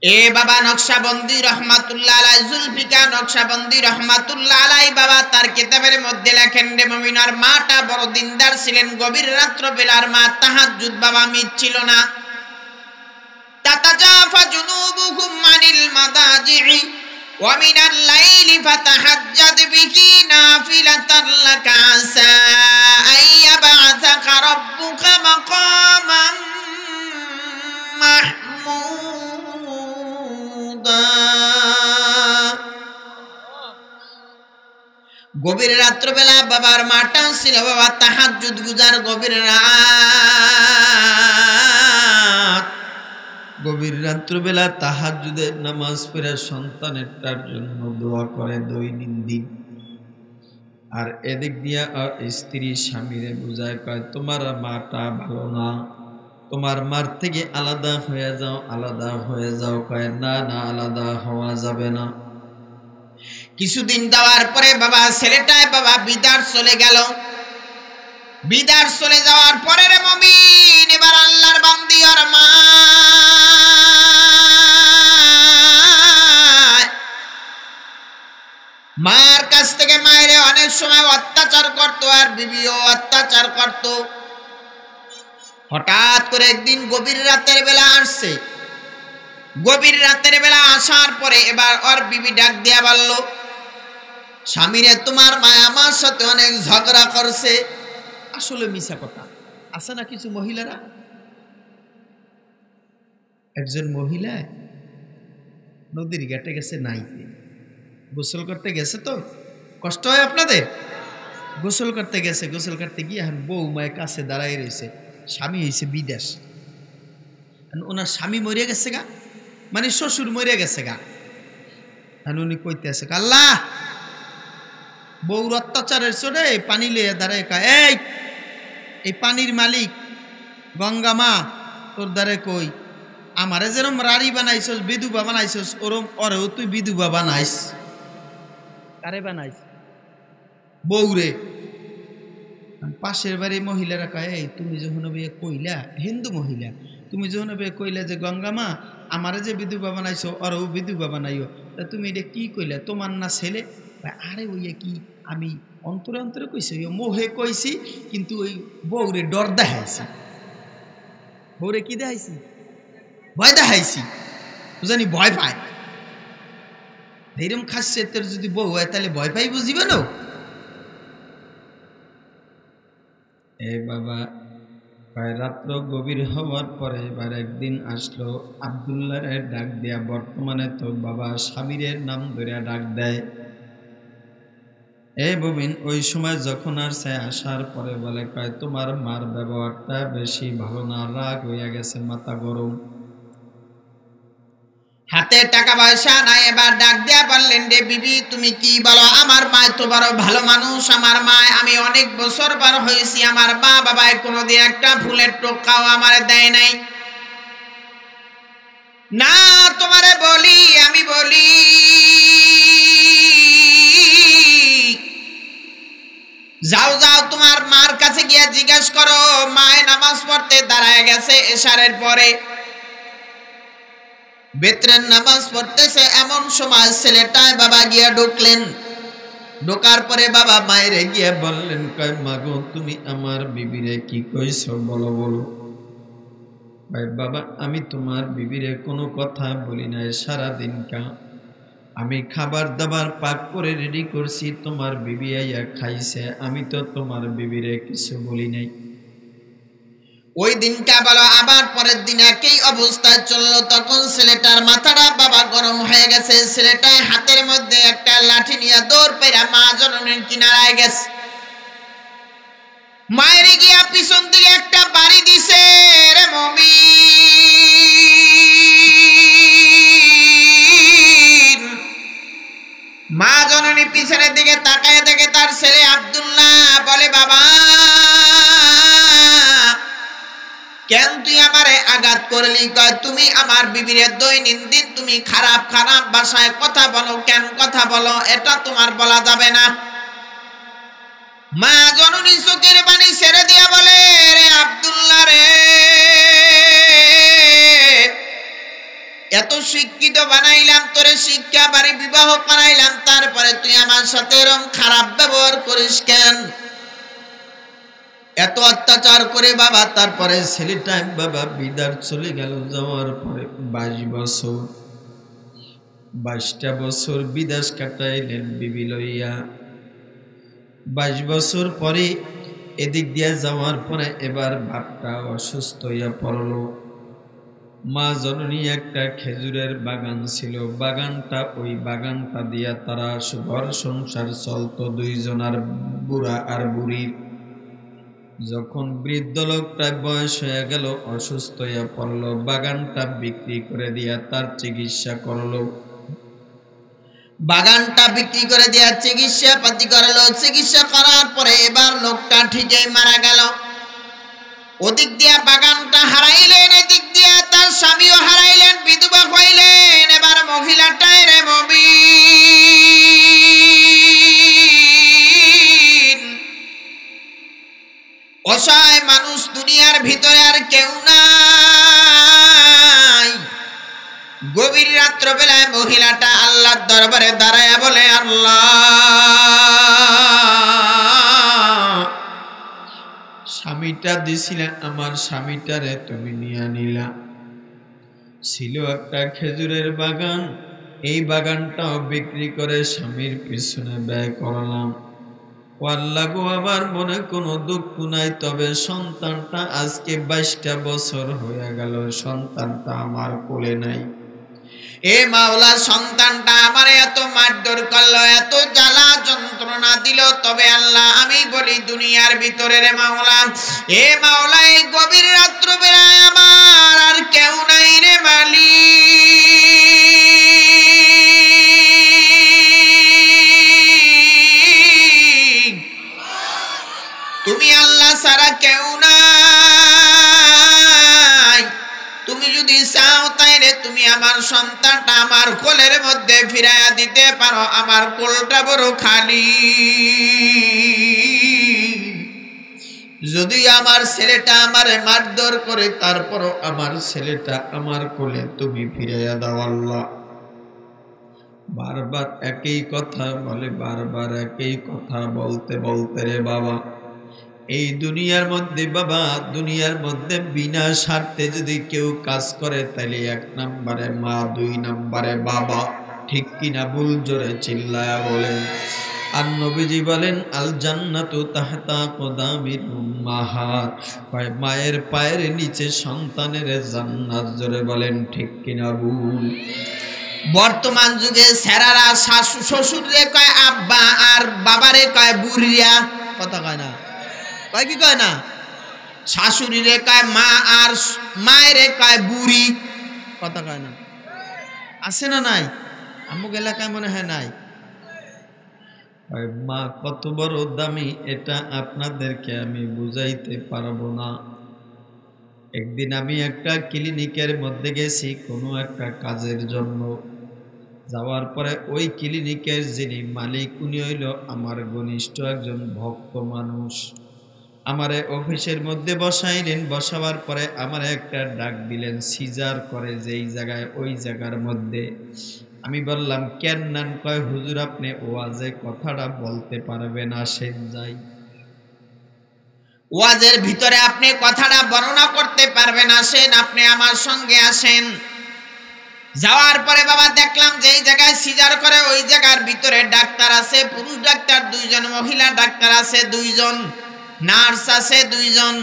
এ বাবা নকশবন্দি রহমাতুল্লাহ আলাই, জুলফিকার নকশবন্দি রহমাতুল্লাহ আলাই বাবা তার কিতাবের মধ্যে লেখেন, রে মুমিনার মাটা বড় দিনদার ছিলেন। গভীর রাত্র বেলার মা তাহাজ্জুদ বাবা মিট ছিল না। তাতাজাফা জুনুবুহুম আনিল মাদাজি'i ওয়া মিনাল লাইলি ফাতাহাজ্জাদ বিহি নাফিলাতান লাকা আসা আইয়াবআসাকা রাব্বুকা মাকামান মাহমুদা। গভীর রাত্রবেলা বাবার মাটা ছিল বাবা তাহাজ্জুদ গুজার। গভীর রাত্রবেলা তাহাজ্জুদের নামাজ পড়ে সন্তানেরটার জন্য দোয়া করে দৈনন্দিন। আর এদিক দিয়া স্ত্রী স্বামীরে বুঝায়, কয় তোমার মাটা ভালো না, তোমার মার থেকে আলাদা হয়ে যাও, আলাদা হয়ে যাও। কয় না না, আলাদা হওয়া যাবে না। কিছুদিন যাওয়ার পরে বাবা ছেলেটায় বাবা বিদার চলে গেল। বিদার চলে যাওয়ার পরে রে মুমিন, এবার আল্লাহর বান্দি আর মা মার কাছ থেকে মায়ের অনেক সময় অত্যাচার করত, আর বিবিও অত্যাচার করত। হঠাৎ করে একদিন গভীর রাতের বেলা আসছে। গভীর রাতের বেলা আসার পরে এবার ওর বিবি ডাক দিয়া বলল, স্বামীরে, তোমার মা আমার সাথে অনেক ঝগড়া করছে। আসলে মিছা কথা আছে না কিছু মহিলারা। একজন মহিলা নদীর ঘাটে গেছে নাইতে, গোসল করতে গেছে। তো কষ্ট হয় আপনাদের? গোসল করতে গেছে, গোসল করতে গিয়ে এখন বউ মায়ের কাছে দাঁড়াই রয়েছে। স্বামী হয়েছে বিদেশ, ওনার স্বামী মরিয়া গেছে গা, মানে শ্বশুর মরিয়া গেছে গা। উনি কইতে আছে, আল্লাহ, বউর অত্যাচারের চোটে পানি লিয়ে দাঁড়ায়, এই পানির মালিক গঙ্গা মা, তোর দ্বারে কই, আমারে যেরম রাড়ি বানাইছস, বিধবা বানাইছস, ওরম ওরেও তুই বিধবা বানাইস। কারে বানাইস? বউরে। পাশের বাড়ির মহিলারা কয়, তুমি যখন কইলা, হিন্দু মহিলা, তুমি যখন কইলা যে গঙ্গা মা আমারে যে বিধবা বানাইছো, ওরেও বিধবা বানাইও, তা তুমি এটা কি কইলা? তোমার না ছেলে? আরে ওইয়া কি, আমি অন্তরে অন্তরে কইছি, মোহে কইছি, কিন্তু ওই বউরে ডর দেখাইছি। বউরে কি দেখাইছি? ভয় দেখাইছি, জানি ভয় পায়। এরম খাচ্ছে, তোর যদি বউ হয় তাহলে ভয় পাই, বুঝিবে না? এ বাবা, রাত্র গভীর হওয়ার পরে এবার একদিন আসলো, আব্দুল্লাহরে ডাক দেয়া, বর্তমানে তো বাবা স্বামীরের নাম ধরে ডাক দেয়। এ ববিন, ওই সময় যখন আসছে, আসার পরে বলে কয় তোমার মার ব্যবহারটা বেশি ভালো না, রাগ হইয়া গেছে, মাথা গরম, হাতে টাকা পয়সা নাই। এবার ডাক দিয়া বললেন, রে বিবি তুমি কি বলো, আমার মা তো বড় ভালো মানুষ, আমার মা, আমি অনেক বছর বার হয়েছি, আমার মা বাবায় কোনোদিন একটা ফুলের টোকাও আমারে দেয় নাই। না তোমারে বলি, আমি বলি, যাও যাও তোমার মার কাছে গিয়ে জিজ্ঞাসা করো, মায়ে নামাজ পড়তে দাঁড়ায় গেছে এশারের পরে, বেতরের নামাজ পড়তেছে, এমন সময় ছেলেটায় বাবা গিয়া ঢুকলেন। ঢোকার পরে বাবা মায়েরে গিয়ে বললেন, কয় মাগো তুমি আমার বিবিরে কি কইছো, বলো বলো। ভাই বাবা, আমি তোমার বিবিরে কোনো কথা বলি নাই, সারাদিন আমি খাবার দাবার পাক করে রেডি করছি, তোমার বিবি আইয়া খাইছে, আমি তো তোমার বিবিরে কিছু বলি নাই। ওই দিনটা বলো, আবার পরের দিন একই অবস্থায় চললো। তখন ছেলেটার মাথাটা বাবা গরম হয়ে গেছে, ছেলেটা হাতের মধ্যে একটা লাঠি নিয়ে দৌড় পেরা মা জননীর কিনারায় গেছে। মায়ের গিয়া পিছন দিকে একটা বাড়ি দিছে, রে মুমিন। মা জননী পিছনের দিকে তাকায় দেখে তার ছেলে আব্দুল্লাহ। বলে, বাবা কেন তুই আমারে আঘাত করলি? কয় তুমি আমার বিবিরে দৈনন্দিন তুমি খারাপ খারাপ ভাষায় কথা বলো, কেন কথা বলো, এটা তোমার বলা যাবে না। মা জননী চোখের পানি ছেড়ে দিয়া বলে, রে আব্দুল্লাহ রে, এত শিক্ষিত বানাইলাম, তোরে শিক্ষা বাড়ি বিবাহ করাইলাম, তারপরে তুই আমার সাথে এরকম খারাপ ব্যবহার করিস কেন? এত অত্যাচার করে বাবা তারপরে ছেলেটা বাবা বিদার চলে গেল। যাওয়ার পরে 22টা বছর বিদেশ কাটাইলেন বিবি লইয়া। 22 বছর পরে এদিক দিয়া যাওয়ার পরে এবার বাপটা অসুস্থ হইয়া পড়ল। মা জননী একটা খেজুরের বাগান ছিল, বাগানটা, ওই বাগানটা দিয়া তারা ঘর সংসার চলত, দুইজনার, বুড়া আর বুড়ির। যখন বৃদ্ধ লোকটা বয়স হয়ে গেল, অসুস্থ হইয়া পড়ল, বাগানটা বিক্রি করে দিয়া তার চিকিৎসা করলো। বাগানটা বিক্রি করে দিয়া চিকিৎসা পাতি করলো। চিকিৎসা করার পরে এবার লোকটা ঠিকই মারা গেল। ওদিক দিয়া বাগানটা হারাইলেন, এদিক দিয়া তার স্বামীও হারাইলেন, বিধবা হইলেন। এবার মহিলাটাই রে মুমিন, অসহায় মানুষ, দুনিয়ার ভিতরে আর কেউ নাই। গভীর রাত্র বেলায় মহিলাটা আল্লাহর দরবারে দাঁড়ায়া বলে, আল্লাহ, স্বামীটা দিছিলেন, আমার স্বামীটারে তুমি নিয়ে নিলা। ছিল একটা খেজুরের বাগান, এই বাগানটাও বিক্রি করে স্বামীর পিছনে ব্যয় করলাম। ও আল্লাহ গো, আমার মনে কোনো দুঃখ নাই, তবে সন্তানটা আজকে 22টা বছর হয়ে গেল, সন্তানটা আমার কোলে নাই। এ মাওলা, সন্তানটা আমার এত মারধর করলো, এত জ্বালা যন্ত্রণা দিল, তবে আল্লাহ আমি বলি দুনিয়ার ভিতরে রে মাওলা, এ মাওলা, এই গভীর রাত্র বেলায় আমার আর কেউ নাই রে মালিক, তুমি আল্লাহ ছাড়া কেউ নাই। তুমি যদি চাও তাইলে তুমি আমার সন্তানটা আমার কোলের মধ্যে ফিরাইয়া দিতে পারো, আমার কোলটা বড় খালি। যদি আমার ছেলেটা আমারে মারধর করে, তারপরও আমার ছেলেটা আমার কোলে তুমি ফিরাইয়া দাও আল্লাহ। বারবার একই কথা বলে, বারবার একই কথা বলতে বলতে রে বাবা, এই দুনিয়ার মধ্যে বাবা, দুনিয়ার মধ্যে বিনা স্বার্থে যদি কেউ কাজ করে, তাহলে 1 নম্বরে মা, 2 নম্বরে বাবা। ঠিক কিনা? ভুল জোরে চিল্লায়া বলেন। আর নবীজি বলেন আল জান্নাতু তাহতা কদামির উম্মাহাত, মায়ের পায়ের নিচে সন্তানের জান্নাত। জোরে বলেন ঠিক কিনা বল। বর্তমান যুগে স্যারারা শাশু শ্বশুরে কয় আব্বা আর বাবারে কয় বুড়িয়া, কথা কয় না, কয় কি কয় না, শাশুড়িরে কয় মা আর মায়েরে কয় বুড়ি, কথা কয় না। আছে না নাই? আমুক এলাকায় মনে হয় নাই। মা কত বড় দামি এটা আপনাদেরকে আমি বুঝাইতে পারবো না। একদিন আমি একটা ক্লিনিকের মধ্যে গেছি কোনো একটা কাজের জন্য। যাওয়ার পরে ওই ক্লিনিকের যিনি মালিক উনি হইল আমার ঘনিষ্ঠ একজন ভক্ত মানুষ। আমারে অফিসের মধ্যে বসাইলেন, বসাবার পরে আমার একটা ডাক দিলেন সিজার করে যেই জায়গায়, ওই জায়গার মধ্যে। আমি বললাম কেন নান? কয় হুজুর আপনি ওয়াজে কথাটা বলতে পারবেন, আসেন যাই। ওয়াজের ভিতরে আপনি কথাটা বর্ণনা করতে পারবেন, আসেন, আপনি আমার সঙ্গে আসেন। যাওয়ার পরে বাবা দেখলাম যে এই জায়গায় সিজার করে ওই জায়গার ভিতরে ডাক্তার আছে, পুরুষ ডাক্তার 2 জন, মহিলা ডাক্তার আছে 2 জন, নার্স আছে 2 জন,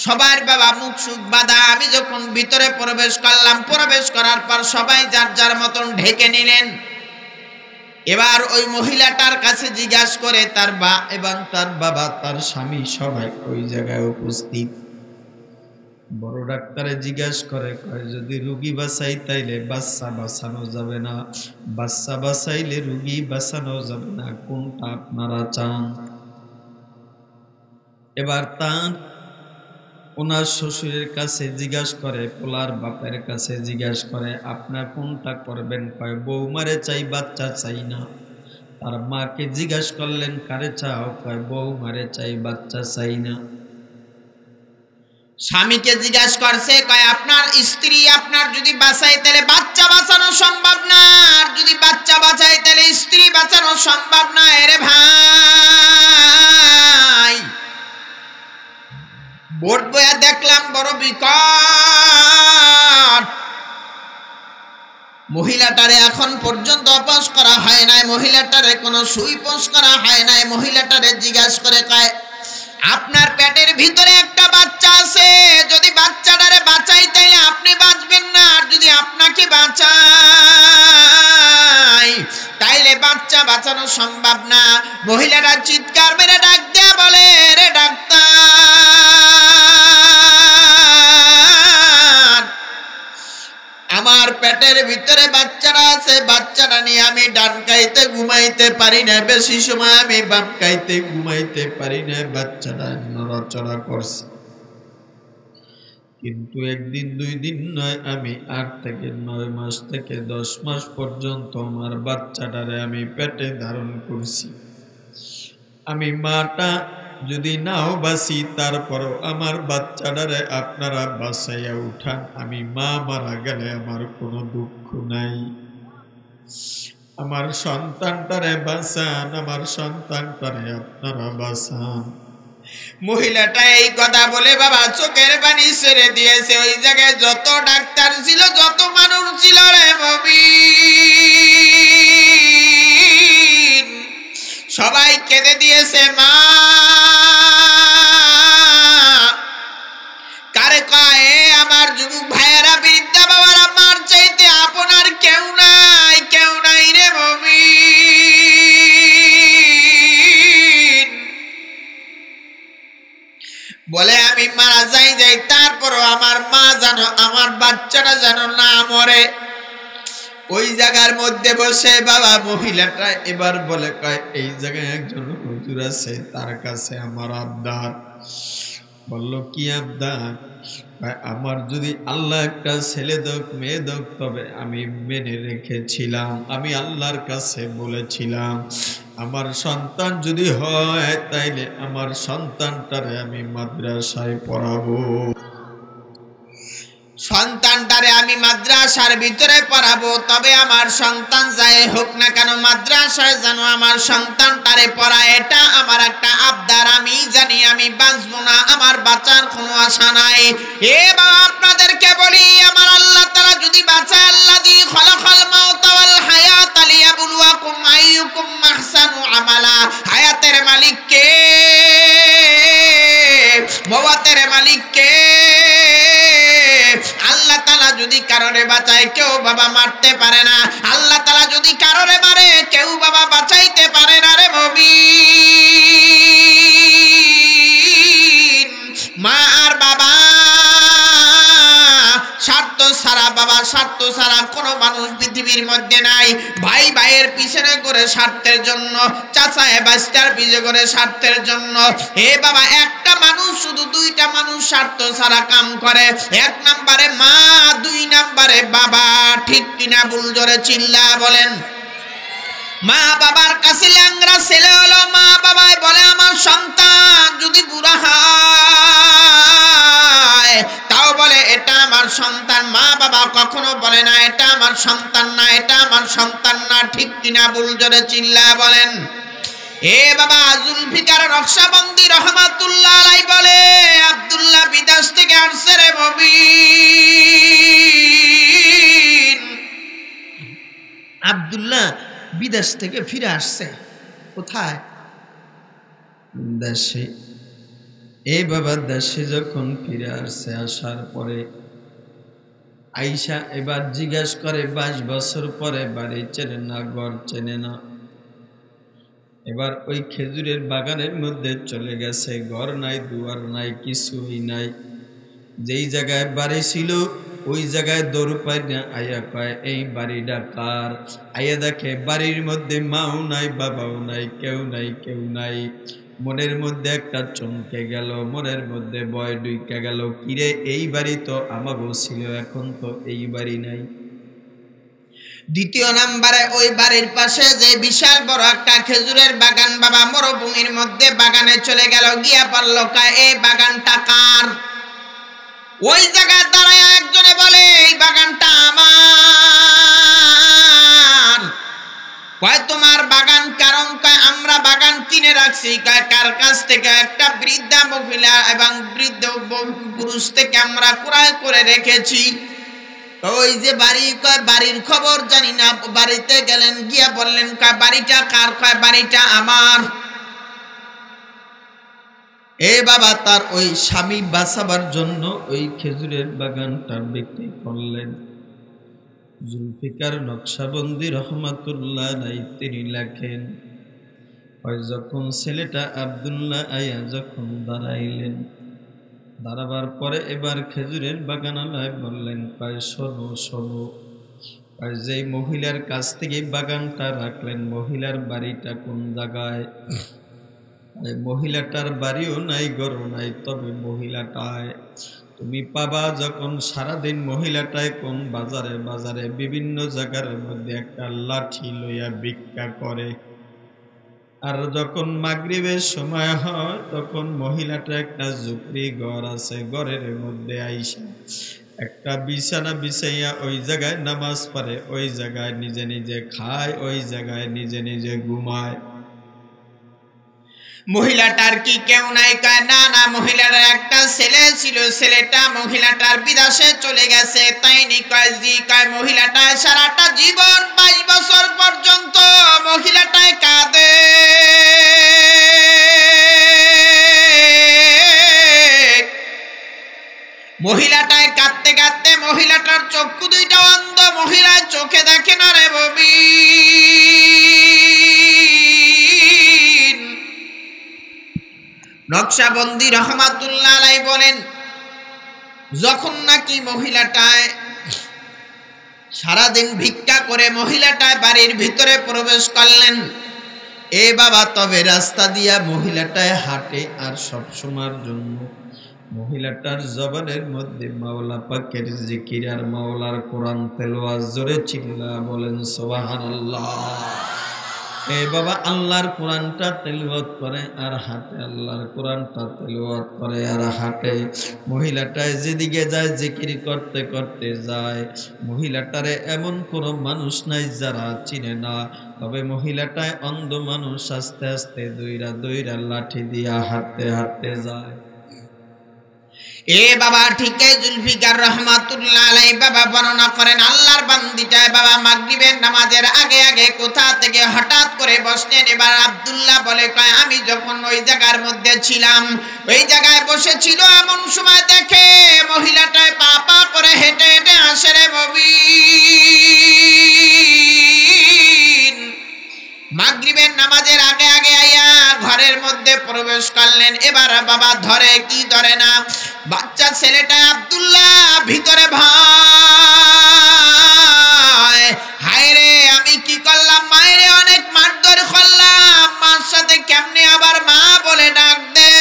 সবার বাবা মুখ সুখ বাঁধা। আমি যখন ভিতরে প্রবেশ করলাম, প্রবেশ করার পর সবাই যার যার মতন ঢেকে নিলেন। এবার ওই মহিলাটার কাছে জিজ্ঞাসা করে তার এবং তার বাবা, তার স্বামী সবাই ওই জায়গায় উপস্থিত। বড় ডাক্তারে জিজ্ঞাসা করে, কয় যদি রুগী বাঁচাই তাইলে বাচ্চা বাঁচানো যাবে না, বাচ্চা বাঁচাইলে রুগী বাঁচানো যাবে না, কোনটা আপনারা চান? এবার তার ওনার শ্বশুরের কাছে জিজ্ঞাসা করে, পোলার বাপের কাছে জিজ্ঞাসা করে আপনার কোনটা করবেন? কয় বৌমারে চাই, বাচ্চা চাই না। তার মাকে জিজ্ঞাসা করলেন কারে চাও? কয় বৌমারে চাই, বাচ্চা চাই না। স্বামীকে জিজ্ঞাসা করছে, কয় আপনার স্ত্রী আপনার যদি বাঁচাই তাহলে বাচ্চা বাঁচানো সম্ভব না, আর যদি বাচ্চা বাঁচাই তাহলে স্ত্রী বাঁচানো সম্ভব না। এরে ভাই, বোর্ড বইয়া দেখলাম বড় বিকট। মহিলাটারে এখন পর্যন্ত অপোজ করা হয় নাই, মহিলাটারে কোনো সুই পোষ করা হয় নাই। মহিলাটারে জিজ্ঞাসা করে, কয় আপনার পেটের ভিতরে একটা বাচ্চা আছে, যদি বাচ্চাটারে বাঁচাই তাইলে আপনি বাঁচবেন না, আর যদি আপনাকে বাঁচাই তাইলে বাচ্চা বাঁচানো সম্ভব না। মহিলারা চিৎকার মেরে ডাক দেয়া বলে, রে ডাক্তার, আমার পেটের ভিতরে বাচ্চারা আছে, বাচ্চাটা নিয়ে আমি ডান কাইতে ঘুমাইতে পারি না, বেশি সময় আমি বাম কাইতে ঘুমাইতে পারি না, বাচ্চাটা নড়াচড়া করছে। কিন্তু একদিন 2 দিন নয়, আমি 8 থেকে 9 মাস থেকে 10 মাস পর্যন্ত আমার বাচ্চাটারে আমি পেটে ধারণ করছি। আমি মাটা যদি নাও বাঁচি, তারপরও আমার বাচ্চাটারে আপনারা বাঁচাইয়া উঠান। আমি মা মারা গেলে আমার কোনো দুঃখ নাই, আমার সন্তানটারে বাঁচান, আমার সন্তানটারে আপনারা বাঁচান। মহিলাটা এই কথা বলে বাবা চোখের পানি ছেড়ে দিয়েছে। ওই জায়গায় যত ডাক্তার ছিল, যত মানুষ ছিল, রে মুমিন, সবাই কেঁদে দিয়েছে। মা কারে কয়, আমার যুবক ভাইয়েরা, বৃদ্ধা বাবারা, মার চাইতে আপনার কেউ নাই, কেউ নাই রে মুমিন। বলে আমি মারা যাই, তারপরও আমার মা যেন, আমার বাচ্চাটা যেন না মরে। ওই জায়গার মধ্যে বসে বাবা মহিলাটা এবার বলে, কয় এই জায়গায় একজন হুজুর আছে, তার কাছে আমার আবদার। বলল কি আবদার? আমার যদি আল্লাহ একটা ছেলে দোক মেয়ে দোক, তবে আমি মেনে রেখেছিলাম, আমি আল্লাহর কাছে বলেছিলাম আমার সন্তান যদি হয় তাইলে আমার সন্তানটারে আমি মাদ্রাসায় পড়াবো, সন্তানটারে আমি মাদ্রাসার ভিতরে পড়াবো। তবে আমার সন্তান যাই হোক না কেন, মাদ্রাসায় যেন আমার সন্তানটারে পড়ায়, এটা আমার একটা আবদার। আমি জানি আমি বাঁচবো না, আমার বাঁচার কোনো আশা নাই। এ বাবা, আপনাদেরকে বলি, আমার আল্লাহ তাআলা যদি বাঁচায়, আল্লাযী খালাকাল মাউতা ওয়াল হায়াতা লিয়াবলুয়াকুম আইয়ুকুম আহসানু আহসানু আমালা। হায়াতের মালিক কে? মওয়াতের মালিক কে? আল্লাহ তাআলা যদি কারোরে বাঁচায় কেউ বাবা মারতে পারে না, আল্লাহ তাআলা যদি কারোরে মারে কেউ বাবা বাঁচাইতে পারে না রে মুমিন। মা আর বাবা স্বার্থ ছাড়া বাবা, স্বার্থ ছাড়া কোনো মানুষ পৃথিবীর মধ্যে নাই। ভাই ভাইয়ের পিছনে করে স্বার্থের জন্য, চাচা বাচ্চার পিছনে করে স্বার্থের জন্য। হে বাবা, একটা মানুষ শুধু দুইটা মানুষ স্বার্থ ছাড়া কাম করে। এক নম্বরে মা, দুই নম্বরে বাবা। ঠিক কিনা ভুল? জোরে চিল্লা বলেন। মা বাবার কাছে ল্যাংড়া ছেলে হলো, মা বাবাই বলে আমার সন্তান যদি বুড়া হয় তাও বলে এটা আমার সন্তান। মা বাবা কখনো বলে না এটা আমার সন্তান না, এটা আমার সন্তান না। ঠিক কিনা ভুল? জোরে চিল্লা বলেন। এ বাবা, জুলফিকার নকশবন্দি রহমাতুল্লাহ আলাইহি বলে আব্দুল্লাহ বিদেশ থেকে আসছে রে মুমিন। আব্দুল্লাহ বিদেশ থেকে ফিরে আসছে। কোথায়? দেশে। এই বাবা দেশে যখন ফিরে আসছে, আসার পরে আইসা এবার জিজ্ঞাস করে 22 বছর পরে বাড়ি চেনে না, ঘর চেনে না। এবার ওই খেজুরের বাগানের মধ্যে চলে গেছে, ঘর নাই, দুয়ার নাই, কিছুই নাই। যেই জায়গায় বাড়ি ছিল ওই জায়গায় দৌড় পায় না, আয়া কয় এই বাড়িটা কার? আয়া দেখে বাড়ির মধ্যে মাও নাই, বাবাও নাই, কেউ নাই, কেউ নাই। মনের মধ্যে একটা চমকে গেল, মনের মধ্যে ভয় ঢুকে গেল, কিরে এই বাড়ি তো আমাগো ছিল, এখন তো এই বাড়ি নাই। দ্বিতীয় নাম্বারে ওই বাড়ির পাশে যে বিশাল বড় একটা খেজুরের বাগান বাবা, মরুভূমির মধ্যে বাগানে চলে গেল, গিয়া বলল কয় এই বাগানটা কার? ওই জায়গায় দাঁড়ায় একজনে বলে এই বাগানটা আমার। কয় তোমার বাগান? কারণ কয় আমরা বাগান কিনে রাখছি। কয় কার কাছ থেকে? একটা বৃদ্ধা মহিলা এবং বৃদ্ধ পুরুষ থেকে আমরা ক্রয় করে রেখেছি। ওই যে বাড়ি, কয় বাড়ির খবর জানি না। বাড়িতে গেলেন, গিয়া বললেন কয় বাড়িটা কার? কয় বাড়িটা আমার। এ বাবা তার ওই স্বামী বাঁচাবার জন্য ওই খেজুরের বাগানটা বিক্রি করলেন। জুলফিকার নকশবন্দি রহমাতুল্লাহ আলাইহি তিনি লেখেন, যখন ছেলেটা আব্দুল্লাহ আয়া যখন দাঁড়াইলেন, দাঁড়াবার পরে এবার খেজুরের বাগানালায় বললেন কয় শোনো শোনো, যেই মহিলার কাছ থেকে বাগানটা রাখলেন মহিলার বাড়িটা কোন জায়গায়? মহিলাটার বাড়িও নাই, ঘরও নাই, তবে মহিলাটায় তুমি পাবা যখন সারাদিন মহিলাটায় কোন বাজারে বাজারে বিভিন্ন জায়গার মধ্যে একটা লাঠি লইয়া ভিক্ষা করে। আর যখন মাগরিবের সময় হয় তখন মহিলাটা একটা ঝুপড়ি ঘর আছে, ঘরের মধ্যে আইসা একটা বিছানা বিছাইয়া ওই জায়গায় নামাজ পড়ে, ওই জায়গায় নিজে নিজে খায়, ওই জায়গায় নিজে নিজে ঘুমায়। মহিলাটার কি কেউ নাই? কয় না না, মহিলাটার একটা ছেলে ছিল, ছেলেটা মহিলাটার বিদেশে চলে গেছে। তাই নি? কয় জি। কয় মহিলাটা সারাটা জীবন 22 বছর পর্যন্ত মহিলাটায় কাঁদে। মহিলাটায় কাঁদতে কাঁদতে মহিলাটার চক্ষু দুইটা অন্ধ, মহিলার চোখে দেখে না রে মুমিন। নকশবন্দি রহমাতুল্লাহ আলাইহি বলেন যখন নাকি মহিলাটায় সারাদিন ভিক্ষা করে মহিলাটায় বাড়ির ভিতরে প্রবেশ করলেন, এ বাবা তবে রাস্তা দিয়া মহিলাটায় হাঁটে, আর সব সময়ের জন্য মহিলাটার জবানের মধ্যে মাওলা পাকের জিকির আর মাওলার কোরআন তেলাওয়াত। জোরে চিল্লা বলেন সুবহানাল্লাহ। এ বাবা আল্লাহর কোরআনটা তেলাওয়াত করে আর হাঁটে, আল্লাহর কোরআনটা তেলাওয়াত করে আর হাঁটে। মহিলাটায় যেদিকে যায় জিকির করতে করতে যায়। মহিলাটারে এমন কোনো মানুষ নাই যারা চিনে না, তবে মহিলাটায় অন্ধ মানুষ আস্তে আস্তে দইরা দইরা লাঠি দিয়া হাঁটতে হাঁটতে যায়। এ বাবা ঠিক জুলফিকার রহমাতুল্লাহ আলাইহি বাবা বর্ণনা করেন আল্লাহর বান্দিটায় বাবা মাগরিবের নামাজের আগে আগে কোথা থেকে হঠাৎ করে বসলেন। এবার আব্দুল্লাহ বলে কয় আমি যখন ওই জায়গার মধ্যে ছিলাম, ওই জায়গায় বসেছিল, এমন সময় দেখে মহিলাটায় পা পা করে হেঁটে হেঁটে আসে রে মুমিন। মাগরিবের নামাজের আগে আগে আইয়া ঘরের মধ্যে প্রবেশ করলেন। এবার বাবা ধরে কি ধরে না, বাচ্চা ছেলেটা আব্দুল্লাহ ভিতরে ভয়, হায় রে আমি কি করলাম, মায়ের অনেক মারধর করলাম, মার সাথে কেমনে আবার মা বলে ডাক দে।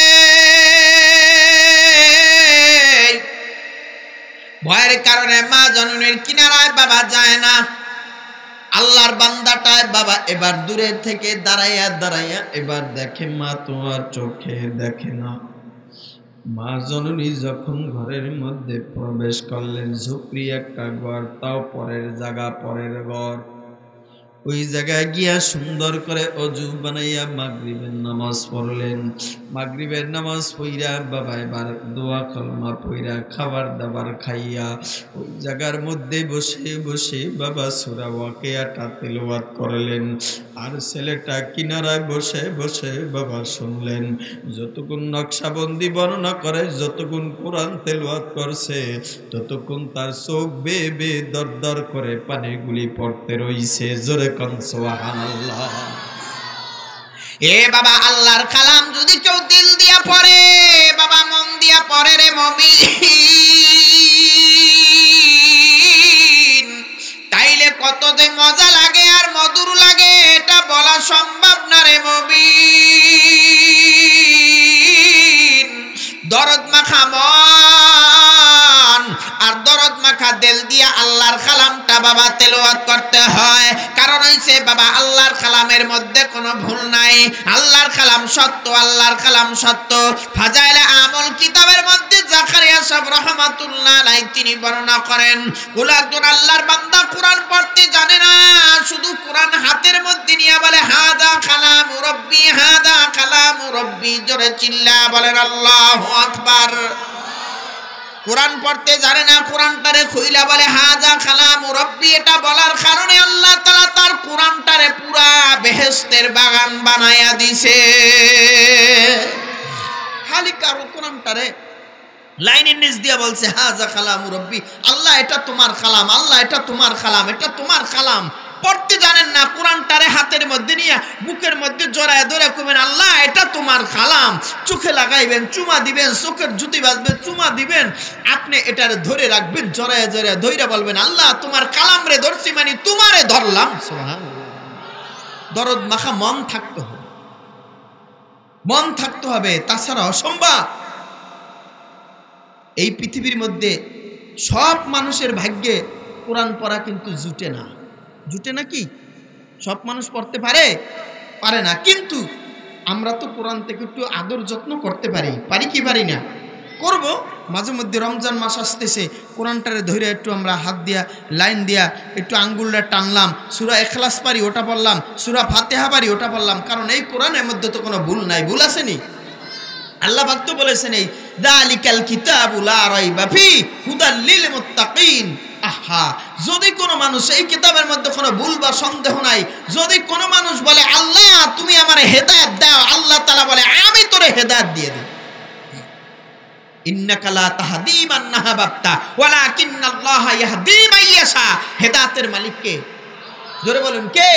ভয়ের কারণে মা জননীর কিনারায় বাবা যায় না। আল্লাহর বান্দাটায় বাবা এবার দূরে থেকে দাঁড়াইয়া দাঁড়াইয়া এবার দেখে মা তোমার চোখে দেখে না। মা জননী যখন ঘরের মধ্যে প্রবেশ করলেন, ঝুপড়ি একটা ঘর, তাও পরের জায়গা, পরের ঘর, ওই জায়গায় গিয়া সুন্দর করে অজু বানাইয়া মাগরিবের নামাজ পড়লেন। মাগরিবের নামাজ পড়িয়া বাবা এবার দোয়া কলমা পড়িয়া খাবার দাবার খাইয়া ওই জায়গার মধ্যে বসে বসে বাবা সূরা ওয়াকিয়াটা তেলাওয়াত করলেন। আর ছেলেটা কিনারায় বসে বসে বাবা শুনলেন। যতক্ষণ নকশাবন্দি বর্ণনা করে, যতক্ষণ কোরআন তেলাওয়াত করছে, ততক্ষণ তার চোখ বেয়ে বেয়ে দর দর করে পানিগুলি পড়তে রইছে। জোরে কোন সুবহানাল্লাহ। এ বাবা আল্লাহর কালাম যদি কেউ দিল দিয়া পড়ে, বাবা মন দিয়া পড়ে রে মুমিন, তাইলে কত যে মজা লাগে আর মধুর লাগে এটা বলা সম্ভব না রে মুমিন। দরদ মাখা মন আর দরদ মাখা দিল দিয়া আল্লাহর কালামটা বাবা তেলাওয়াত করতে হয়। কারণ হইছে বাবা আল্লাহর কালামের মধ্যে কোনো ভুল নাই। আল্লাহর কালাম সত্য, আল্লাহর কালাম সত্য। ফাজাইলে আমল কিতাবের মধ্যে জাকারিয়া সাহেব রহমাতুল্লাহ আলাইহি তিনি বর্ণনা করেন, একজন আল্লাহর বান্দা কোরআন পড়তে জানে না, শুধু কোরআন হাতের মধ্যে নিয়ে বলে হাদা কালাম রব্বি, হাদা কালাম রব্বি, জোরে চিল্লা বলেন আল্লাহু আকবার। কোরআন পড়তে জানে না, কোরআনটারে খুইলা বলে হাজা কালাম রব্বি। এটা বলার কারণে আল্লাহ তাআলা তার কোরআনটারে পুরা বেহেশতের বাগান বানায়া দিছে। খালি কারো কোরআনটারে লাইনের নিচ দিয়ে বলছে হাজা কালাম রব্বি, আল্লাহ এটা তোমার কালাম, আল্লাহ এটা তোমার কালাম, এটা তোমার কালাম। পড়তে জানেন না, কোরআনটারে হাতের মধ্যে নিয়ে বুকের মধ্যে জড়ায় ধরে কবেন আল্লাহ এটা তোমার কালাম। চোখে লাগাইবেন, চুমা দিবেন, চোখের জুতি বাজবে, চুমা দিবেন, আপনি এটারে ধরে রাখবেন, জড়ায় জড়ায় ধইরা বলবেন আল্লাহ তোমার কালাম রে ধরছি, মানে তোমারে ধরলাম। সুবহানাল্লাহ। দরদ মাখা মন থাকতে হবে, মন থাকতে হবে, তাছাড়া অসম্ভব। এই পৃথিবীর মধ্যে সব মানুষের ভাগ্যে কোরআন পড়া কিন্তু জুটে না। জুটে না কি? সব মানুষ পড়তে পারে পারে না, কিন্তু আমরা তো কোরআন থেকে একটু আদর যত্ন করতে পারি, পারি কি পারি না? করব। মাঝে মধ্যে রমজান মাস আসতেছে, কোরআনটারে ধরে একটু আমরা হাত দিয়া লাইন দিয়া একটু আঙ্গুলটা টানলাম, সূরা ইখলাস পারি ওটা পড়লাম, সূরা ফাতিহা পারি ওটা পড়লাম, কারণ এই কোরআনের মধ্যে তো কোনো ভুল নাই। ভুল আসেনি? আল্লাহ পাক তো বলেছেন এই যালিকাল কিতাবু লা রাইবা ফি হুদাল লিল মুত্তাকিন। আহা, যদি কোনো মানুষ এই কিতাবের মধ্যে কোনো ভুল বা সন্দেহ নাই, যদি কোনো মানুষ বলে আল্লাহ তুমি আমারে হেদায়েত দাও, আল্লাহ তাআলা বলে আমি তোরে হেদায়েত দিয়ে দেব। ইন্নাকা লা তাহদি মান আহবাবতা ওয়ালাকিন্নাল্লাহা ইয়াহদি মান ইয়াশা। হেদায়েতের মালিক কে? জোরে বলুন কে?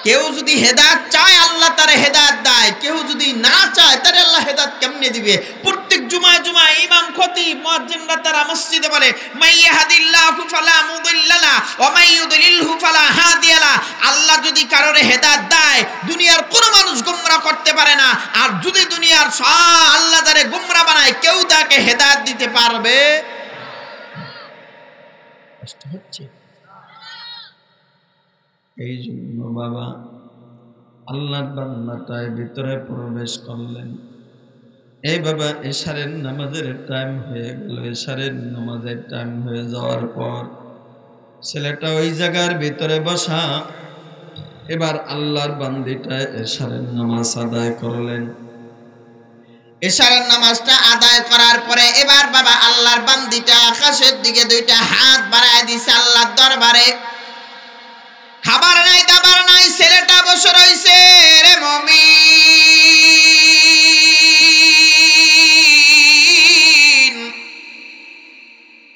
কেউ যদি হেদায়েত চায় আল্লাহ তারে হেদায়েত দেয়, কেউ যদি না চায় তারে আল্লাহ হেদায়েত কেমনে দিবে? প্রত্যেক জুমায় জুমায় ইমাম খতিব মুয়াজ্জিনরা তারা মসজিদে বলে মাইয়াহদিল্লাহু ফালা মুদিল্লা লা ওয়া মাইয়ুদলিলহু ফালা হাদিয়া লা। আল্লাহ যদি কারোরে হেদায়েত দেয় দুনিয়ার কোনো মানুষ গোমরা করতে পারে না, আর যদি দুনিয়ার সব আল্লাহ যারে গোমরা বানায় কেউ তাকে হেদায়েত দিতে পারবে? কষ্ট হচ্ছে। এই জন্য বাবা আল্লাহর বান্দাটায় ভিতরে প্রবেশ করলেন। এই বাবা এশারের নামাজের টাইম হয়ে গেল। এশারের নামাজের টাইম হয়ে যাওয়ার পর ছেলেটা ওই জায়গার ভিতরে বসা, এবার আল্লাহর বান্দিটা এশারের নামাজ আদায় করলেন। এশারের নামাজটা আদায় করার পরে এবার বাবা আল্লাহর বান্দিটা আকাশের দিকে দুইটা হাত বাড়ায় দিছে আল্লাহর দরবারে। খাবার নাই দাবার নাই, ছেলেটা বসে রইছে রে মুমিন।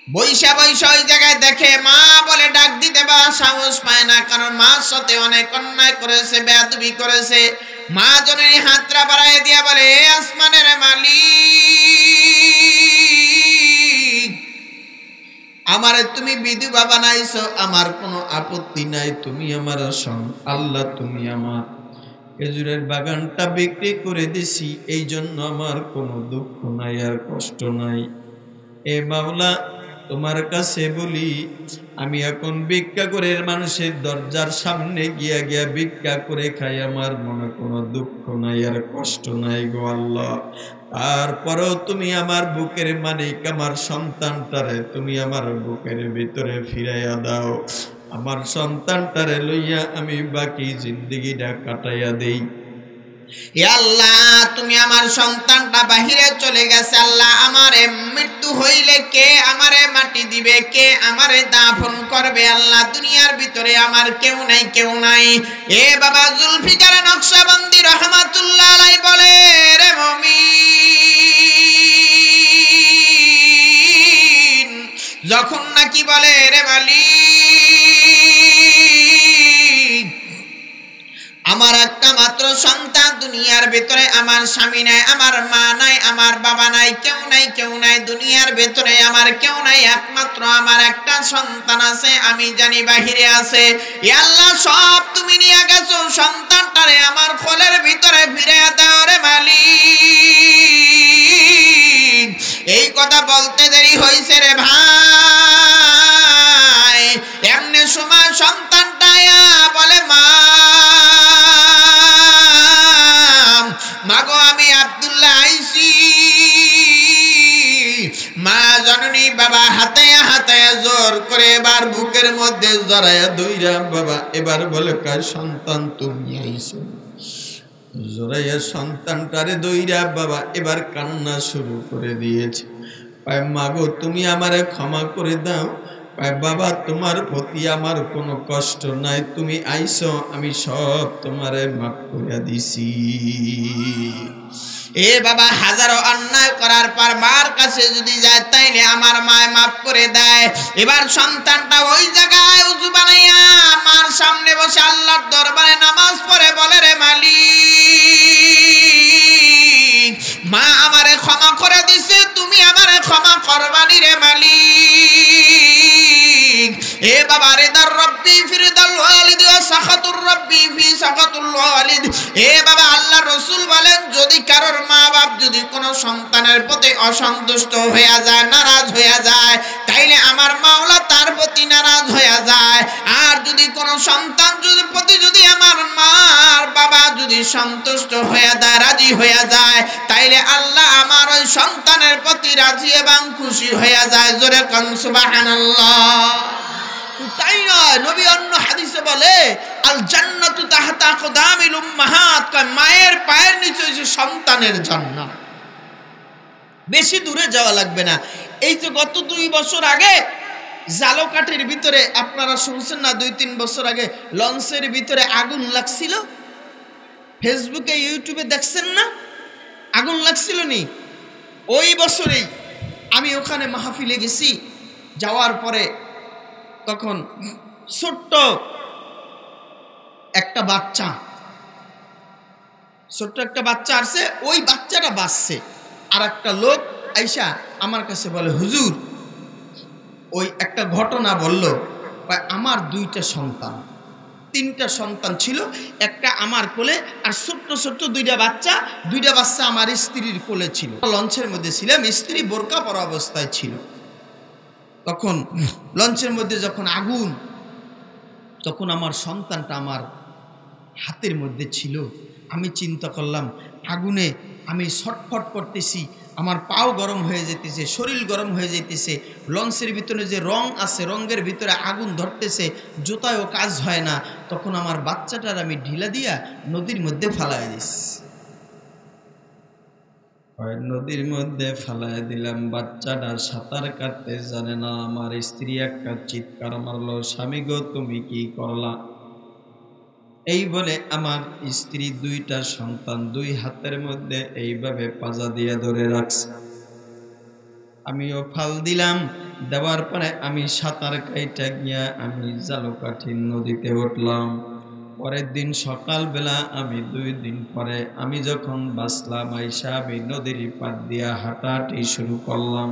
বৈশা ওই জায়গায় দেখে মা বলে ডাক দিতে বা সাহস পায় না, কারণ মার সাথে অনেক অন্যায় করেছে, বেয়াদবি করেছে। মা জননী হাতটা বাড়ায় দিয়া বলে, আসমানের মালিক, আমারে তুমি বিধবা বানাইছো, আমার কোনো আপত্তি নাই, তুমি আমার আল্লাহ, তুমি আমার খেজুরের বাগানটা বিক্রি করে দিছি, এই জন্য আমার কোনো দুঃখ নাই আর কষ্ট নাই। এ মাওলা, তোমার কাছে বলি, আমি এখন ভিক্ষা করে মানুষের দরজার সামনে গিয়া গিয়া ভিক্ষা করে খাই, আমার মনে কোনো দুঃখ নাই আর কষ্ট নাই গো আল্লাহ। তারপরেও তুমি আমার বুকের মালিক, আমার সন্তানটারে তুমি আমার বুকের ভিতরে ফিরাইয়া দাও, আমার সন্তানটারে লইয়া আমি বাকি জিন্দেগিটা কাটাইয়া দেই। আল্লাহ, তুমি আমার সন্তানটা বাহিরে চলে গেছে, আল্লাহ আমারে মৃত্যু হইলে কে আমারে মাটি দিবে, কে আমারে দাফন করবে? আল্লাহ, দুনিয়ার ভিতরে আমার কেউ নাই, কেউ নাই। এ বাবা জুলফিকার নকশবন্দি রহমাতুল্লাহ আলাইহি বলে, রে মুমিন, যখন নাকি বলে রে মালিক, আমার একটা মাত্র সন্তান, দুনিয়ার ভিতরে আমার স্বামী নাই, আমার মা নাই, আমার বাবা নাই, কেউ নাই, কেউ নাই, দুনিয়ার ভিতরে আমার কেউ নাই, একমাত্র আমার একটা সন্তান আছে, আমি জানি বাহিরে আছে। এ আল্লাহ, সব তুমি নিয়ে গেছো, সন্তানটারে আমার কোলের ভিতরে ফিরে দাও রে মালিক। এই কথা বলতে দেরি হয়েছে রে ভাই। এমনি সময় সন্তানটা বলে, মাগো আমি আব্দুল্লাহ আইছি। মা জননী বাবা হাতে হাতে জোর করে এবার বুকের মধ্যে জড়াইয়া দইরা বাবা এবার বলে, কার সন্তান তুমি আইছো? জড়াইয়া সন্তানটারে দইরা বাবা এবার কান্না শুরু করে দিয়েছে। মাগো তুমি আমারে ক্ষমা করে দাও, বাবা তোমার প্রতি আমার কোনো কষ্ট নাই, তুমি আইছো, আমি সব তোমারে মাফ করে দিছি। এ বাবা, হাজারো অন্যায় করার পর মার কাছে যদি যায়, তাইলে আমার মায় মাফ করে দেয়। এবার সন্তানটা ওই জায়গায় উজু বানাইয়া মার সামনে বসে আল্লাহর দরবারে নামাজ পড়ে বলে, রে মালিক, মা আমারে ক্ষমা করে দিছে, তুমি আমারে ক্ষমা করবানি রে মালিক। এ বাবা, রিদার রব্বি ফি রিদাল ওয়ালিদ ওয়া সাখাতুর রব্বি ফি সাখাতুল ওয়ালিদ। এ বাবা, আল্লাহ রাসূল বলেন, যদি কারোর মা বাপ যদি কোনো সন্তানের প্রতি অসন্তুষ্ট হয়ে যায়, নারাজ হয়ে যায়, তাইলে আমার মাওলা তার প্রতি নারাজ হয়ে যায়। আর যদি কোনো সন্তান যদি আমার মার বাবা যদি সন্তুষ্ট হয়ে যায়, রাজি হয়ে যায়, তাইলে আল্লাহ আমার ওই সন্তানের প্রতি রাজি এবং খুশি হয়ে যায়। জোরে কোন সুবহানাল্লাহ। তাই নয়, নবী অন্য হাদিসে বলে, আল জান্নাতু তাহতা আকদামিল উম্মাহাত, মায়ের পায়ের নিচে হচ্ছে সন্তানের জান্নাত। বেশি দূরে যাওয়া লাগবে না। এই যে গত 2 বছর আগে জালকাঠির ভিতরে আপনারা শুনছেন না, 2-3 বছর আগে লঞ্চের ভিতরে আগুন লাগছিল, ফেসবুকে ইউটিউবে দেখছেন না, আগুন লাগছিল নি? ওই বছরেই আমি ওখানে মাহফিলে গেছি। যাওয়ার পরে তখন ছোট্ট একটা বাচ্চা আসছে, ওই বাচ্চাটা বাঁচছে। আর একটা লোক আইসা আমার কাছে বলে, হুজুর, ওই একটা ঘটনা বলল, আমার 2টা সন্তান 3টা সন্তান ছিল, একটা আমার কোলে, আর ছোট্ট ছোট্ট 2টা বাচ্চা আমার স্ত্রীর কোলে ছিল। লঞ্চের মধ্যে ছিলাম, স্ত্রী বোরকা পরা অবস্থায় ছিল। তখন লঞ্চের মধ্যে যখন আগুন, তখন আমার সন্তানটা আমার হাতের মধ্যে ছিল। আমি চিন্তা করলাম, আগুনে আমি ছটফট করতেছি, আমার পাও গরম হয়ে যেতেছে, শরীর গরম হয়ে যেতেছে। লঞ্চের ভিতরে যে রং আছে, রঙের ভিতরে আগুন ধরতেছে, জুতায়ও কাজ হয় না। তখন আমার বাচ্চাটার আমি ঢিলা দিয়া নদীর মধ্যে ফালাই দিস। নদীর মধ্যে ফেলায় দিলাম। বাচ্চাটা সাঁতার কাটতে জানে না। আমার স্ত্রী একটা চিৎকার মারলো, স্বামী গো তুমি কি করলা? এই বলে আমার স্ত্রী দুইটা সন্তান দুই হাতের মধ্যে এইভাবে পাজা দিয়ে ধরে রাখছে। আমিও ফাল দিলাম। দেওয়ার পরে আমি সাঁতার কাইটা গিয়া আমি জালকাঠি নদীতে উঠলাম। পরের দিন সকালবেলা আমি 2 দিন পরে আমি যখন বাঁচলাম, আইসা আমি নদীর পাড় দিয়া হাঁটাহাঁটি শুরু করলাম।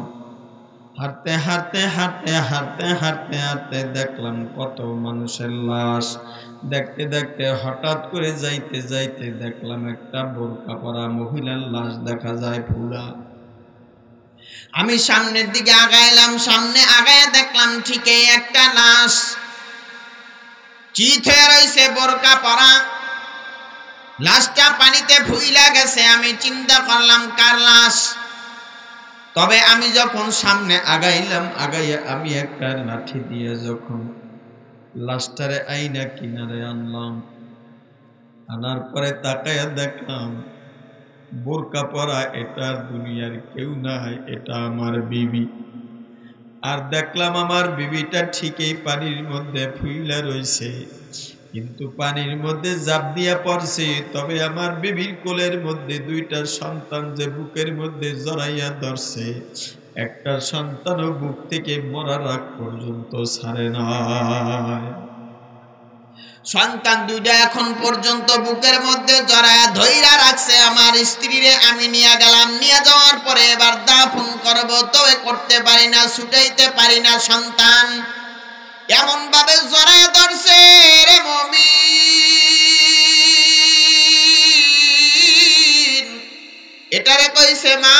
হাঁটতে হাঁটতে হাঁটতে হাঁটতে হাঁটতে হাঁটতে দেখলাম কত মানুষের লাশ। দেখতে দেখতে হঠাৎ করে যাইতে যাইতে দেখলাম একটা বোরকা পরা মহিলার লাশ দেখা যায় পুরা। আমি সামনের দিকে আগাইলাম, সামনে আগায় দেখলাম ঠিকই একটা লাশ চিত হয়ে রয়েছে, বোরকা পরা। লাশটা পানিতে ফুইলা গেছে। আমি চিন্তা করলাম কার লাশ। তবে আমি যখন সামনে আগাইলাম, আগাইয়া আমি একটা লাঠি দিয়ে যখন লাশটারে আইনা কিনারে আনলাম, আনার পরে তাকাইয়া দেখলাম বোরকা পরা এটা দুনিয়ার কেউ নাই, এটা আমার বিবি। আর দেখলাম আমার বিবিটা ঠিকই পানির মধ্যে ফুইলা রয়েছে, কিন্তু পানির মধ্যে জাপ দিয়া পড়ছে। তবে আমার বিবির কোলের মধ্যে 2টা সন্তান যে বুকের মধ্যে জড়াইয়া ধরছে, একটা সন্তানও বুক থেকে মরার আগ পর্যন্ত ছাড়ে না। সন্তান 2টা এখন পর্যন্ত বুকের মধ্যে জড়ায়া ধইরা রাখছে। আমার স্ত্রীরে আমি নিয়ে গেলাম। নিয়ে যাওয়ার পরে এবার দাফন করব, তবে করতে পারি না, ছুটাইতে পারি না। সন্তান এমন ভাবে জড়ায়া ধরছে রে মুমিন, এটারে কইছে মা।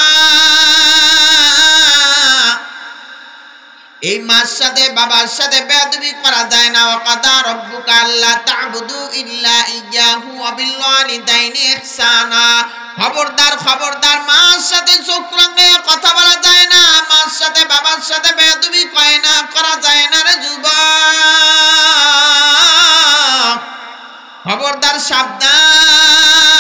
এই মার সাথে বাবার সাথে বেয়াদবি করা যায় না। ওয়াকাদা রাব্বুকা আল্লা তা'বুদু ইল্লা ইয়্যাহু ওয়া বিল ওয়ালিদাইনি ইহসানা। খবরদার খবরদার, মার সাথে চোখ রাঙাইয়া কথা বলা যায় না, মার সাথে বাবার সাথে বেয়াদবি করা যায় না রে যুবক। খবরদার, সাবধান।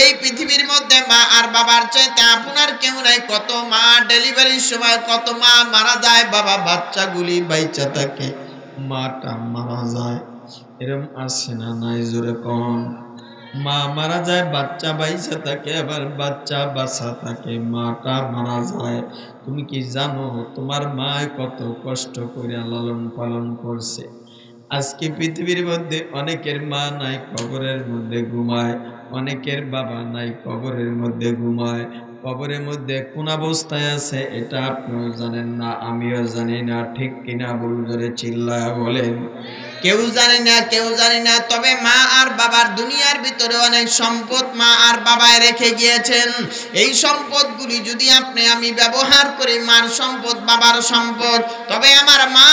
এই পৃথিবীর মধ্যে মা আর বাবার চাইতে আপনার কেউ নাই। কত মা ডেলিভারির সময় কত মা মারা যায়, বাবা বাচ্চাগুলি বাইচা থাকে, মাটা মারা যায়। এরকম আছে না নাই? জোরে কম। মা মারা যায়, বাচ্চা বাইচা থাকে, আবার বাচ্চা বাঁচা থাকে, মাটা মারা যায়। তুমি কি জানো তোমার মা কত কষ্ট করে লালন পালন করছে? আজকে পৃথিবীর মধ্যে অনেকের মা নাই, কবরের মধ্যে ঘুমায়। অনেকের বাবা নাই, কবরের মধ্যে ঘুমায়। কবরের মধ্যে কোন অবস্থায় আছে এটা আপনিও জানেন না, আমিও জানি না। ঠিক কিনা? বলুন জোরে, চিল্লায় বলেন। কেউ জানে না, কেউ জানি না। তবে মা আর বাবার দুনিয়ার ভিতরে অনেক সম্পদ মা আর বাবায় রেখে গিয়েছেন। এই সম্পদগুলি যদি আপনি আমি ব্যবহার করি, মার সম্পদ বাবার সম্পদ, তবে আমার মা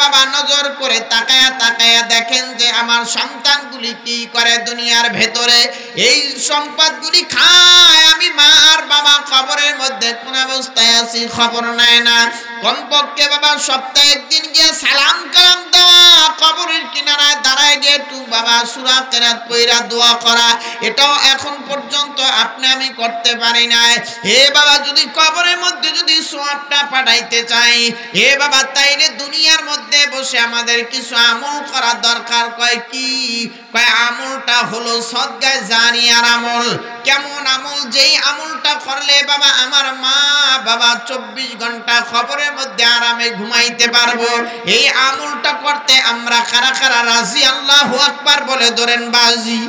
বাবা নজর করে তাকায়া তাকায়া দেখেন যে আমার সন্তানগুলি কি করে দুনিয়ার ভেতরে। এই সম্পদগুলি খায়। আমি মা আর বাবা কবরের মধ্যে কোন অবস্থায় আছি খবর নেয় না। কমপক্ষে বাবা সপ্তাহে 1 দিন গিয়ে সালাম কালাম দেওয়া, কবরের কিনারায় দাঁড়ায় গিয়ে একটু বাবা সূরা কেরাত পড়া দোয়া করা, এটাও এখন পর্যন্ত আপনি আমি করতে পারি না। হে বাবা, যদি কবরের মধ্যে যদি সওয়াবটা পাঠাইতে চাই, হে বাবা, তাইলে দুনিয়ার মধ্যে বসে আমাদের কিছু আমল করা দরকার। কয় কি? কয় আমলটা হলো সদকায়ে জারিয়ার আমল। কেমন আমল? যেই আমলটা করলে বাবা আমার মা বাবা 24 ঘন্টা কবরের মধ্যে আরামে ঘুমাইতে পারবো। এই আমলটা করতে আমরা কারা কারা রাজি? আল্লাহু আকবার বলে ধরেন বাজি।